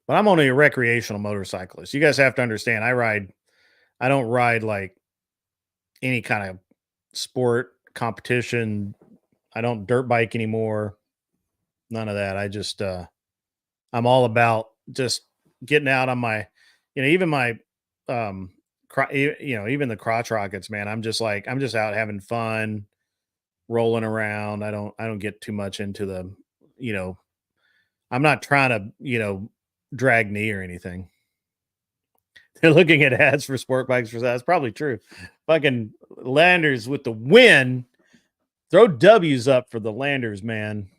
But I'm only a recreational motorcyclist. You guys have to understand. I don't ride like any kind of sport competition I don't dirt bike anymore. None of that. I just I'm all about just getting out on my, even my even the crotch rockets, man. I'm just out having fun, rolling around. I don't get too much into the, I'm not trying to, drag knee or anything. They're looking at ads for sport bikes for that. That's probably true. Fucking Landers with the win. Throw W's up for the Landers, man.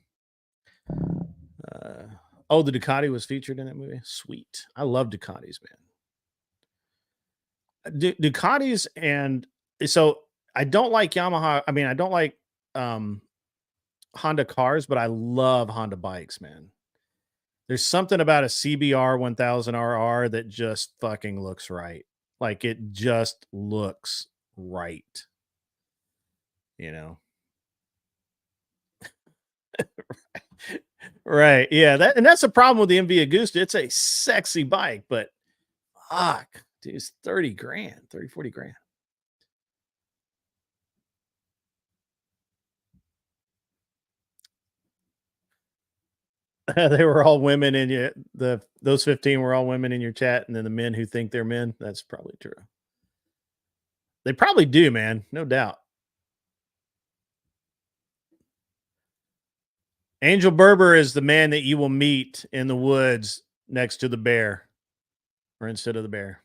Oh, the Ducati was featured in that movie. Sweet. I love Ducatis, man. Ducatis, and so I don't like Yamaha. I mean, I don't like Honda cars, but I love Honda bikes, man. There's something about a CBR 1000RR that just fucking looks right. Like it just looks right. Right. Yeah. That's the problem with the MV Agusta. It's a sexy bike, but fuck, dude, it's 30 grand, 30, 40 grand. They were all women in your those 15 were all women in your chat, and then the men who think they're men. That's probably true. They probably do, man. No doubt. Angel Berber is the man that you will meet in the woods next to the bear, or instead of the bear.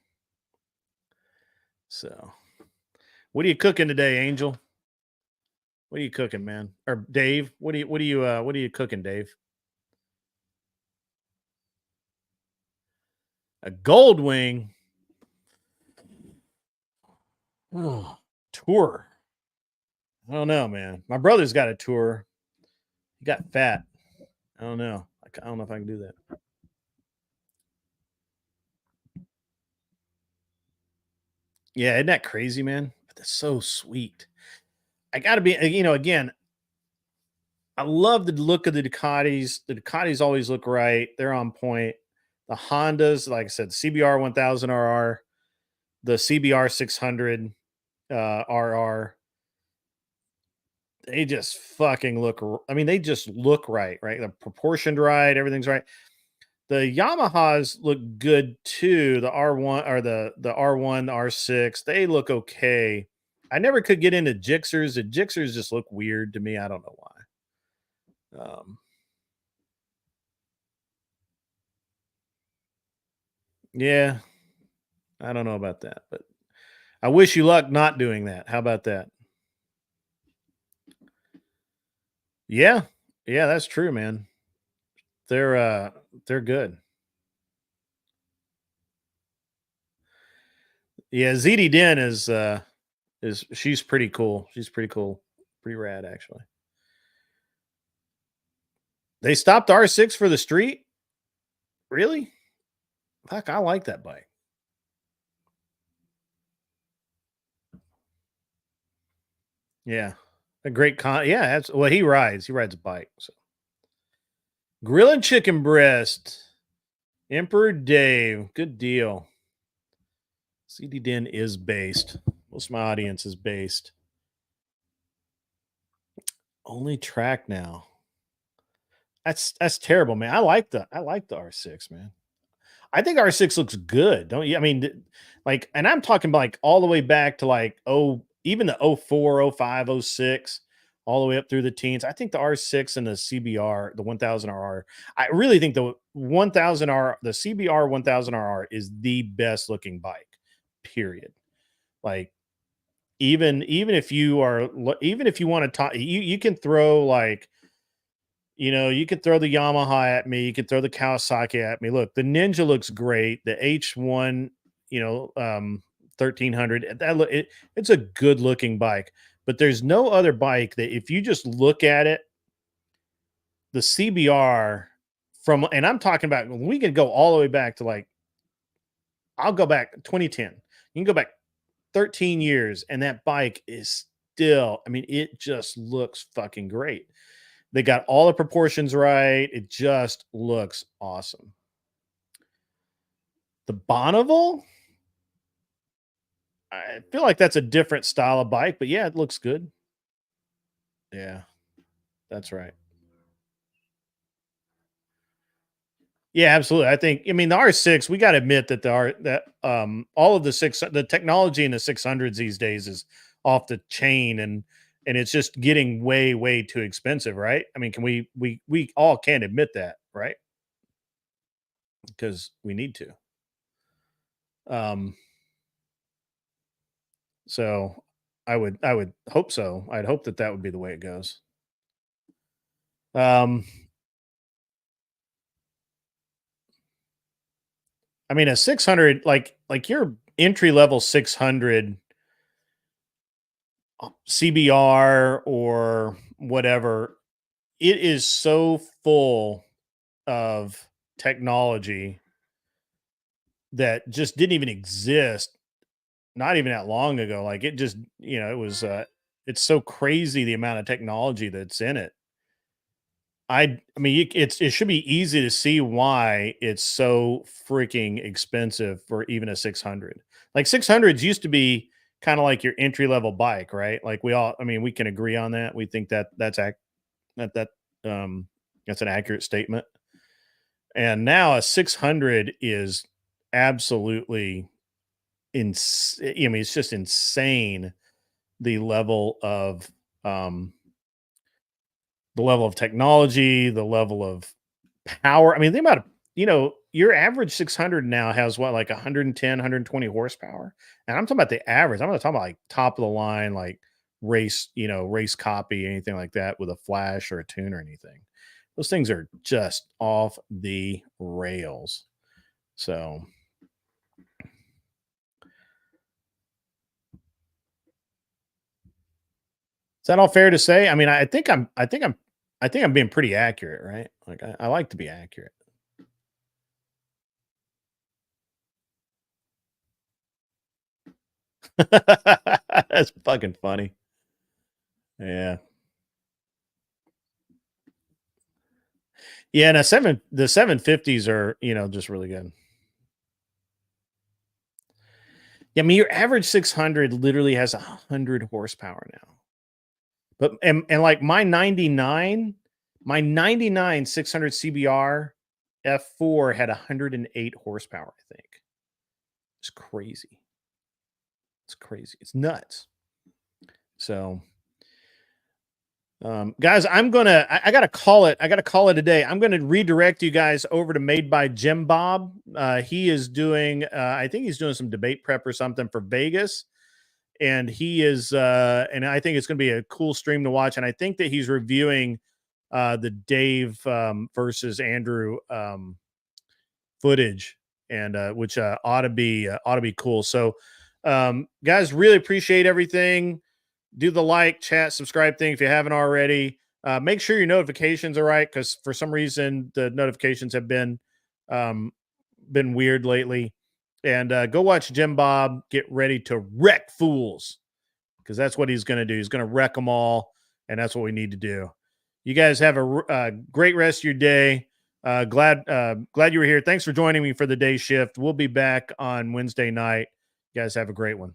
So, what are you cooking today, Angel? What are you cooking, man? Or Dave? What are you cooking, Dave? A gold wing. Oh, tour. I don't know, man. My brother's got a tour. He got fat. I don't know. I don't know if I can do that. Yeah, isn't that crazy, man? But that's so sweet. I got to be, again, I love the look of the Ducatis. The Ducatis always look right. They're on point. The Hondas, like I said, CBR 1000RR, the CBR 600 RR, they just fucking look. I mean, they just look right, right? They're proportioned right. Everything's right. The Yamahas look good too. The R1 or the R1, the R6, they look okay. I never could get into Gixxers. The Gixxers just look weird to me. I don't know why. Yeah, I don't know about that, but I wish you luck not doing that. How about that? Yeah, yeah, that's true, man. They're good. Yeah, ZD Den is she's pretty cool. She's pretty cool. Pretty rad, actually. They stopped R6 for the street? Really? Fuck, I like that bike. Yeah. A great yeah, that's well, he rides a bike. So. Grill and chicken breast. Emperor Dave. Good deal. CD Den is based. Most of my audience is based. Only track now. That's terrible, man. I like the R6, man. I think R6 looks good, don't you? I mean, like, and I'm talking like all the way back to like even the 04, 05, 06, all the way up through the teens. I think the R6 and the CBR, the 1000RR, I really think the 1000R, the CBR 1000RR is the best looking bike. Period. Like, even if you want to talk, you can throw like. You could throw the Yamaha at me. You could throw the Kawasaki at me. Look, the Ninja looks great. The H1, 1300. It's a good looking bike. But there's no other bike that if you just look at it, the CBR and I'm talking about, we can go all the way back to like, I'll go back 2010. You can go back 13 years, and that bike is still, I mean, it just looks fucking great. They got all the proportions right. It just looks awesome. The Bonneville, I feel like that's a different style of bike, but yeah, it looks good. Yeah. That's right. Yeah, absolutely. I mean, the R6, we got to admit that all of the technology in the 600s these days is off the chain, and it's just getting way, way too expensive, right? I mean, can we all can't admit that, right? Because we need to. So I would hope so. I'd hope that would be the way it goes. I mean, a 600, like your entry level 600 CBR or whatever, it is so full of technology that just didn't even exist not even that long ago. Like it just, it was it's so crazy the amount of technology that's in it. I mean, it should be easy to see why it's so freaking expensive for even a 600. Like 600s used to be kind of like your entry level bike, right? Like I mean, we can agree on that. We think that's an accurate statement. And now a 600 is absolutely insane. I mean, it's just insane the level of technology, the level of power. I mean, the amount of, your average 600 now has what, like 110, 120 horsepower. And I'm talking about the average. I'm not talking about like top of the line, like race copy, anything like that with a flash or a tune or anything. Those things are just off the rails. So is that all fair to say? I mean, I think I'm being pretty accurate, right? Like I like to be accurate. That's fucking funny. Yeah. Yeah, and the 750s are, just really good. Yeah, I mean, your average 600 literally has 100 horsepower now. But and like my 99 600 CBR F4 had 108 horsepower, I think. It's crazy. It's crazy. It's nuts. So guys, I gotta call it a day. I'm gonna redirect you guys over to Made by Jim Bob. He is doing I think he's doing some debate prep or something for Vegas, and he is and I think it's gonna be a cool stream to watch. And I think that he's reviewing the Dave versus Andrew footage, and which ought to be cool. So guys, really appreciate everything. Do the like, chat, subscribe thing if you haven't already. Make sure your notifications are right, because for some reason the notifications have been weird lately. And go watch Jim Bob get ready to wreck fools, because that's what he's going to do. He's going to wreck them all, and that's what we need to do. You guys have a great rest of your day. Glad you were here. Thanks for joining me for the day shift. We'll be back on Wednesday night. You guys have a great one.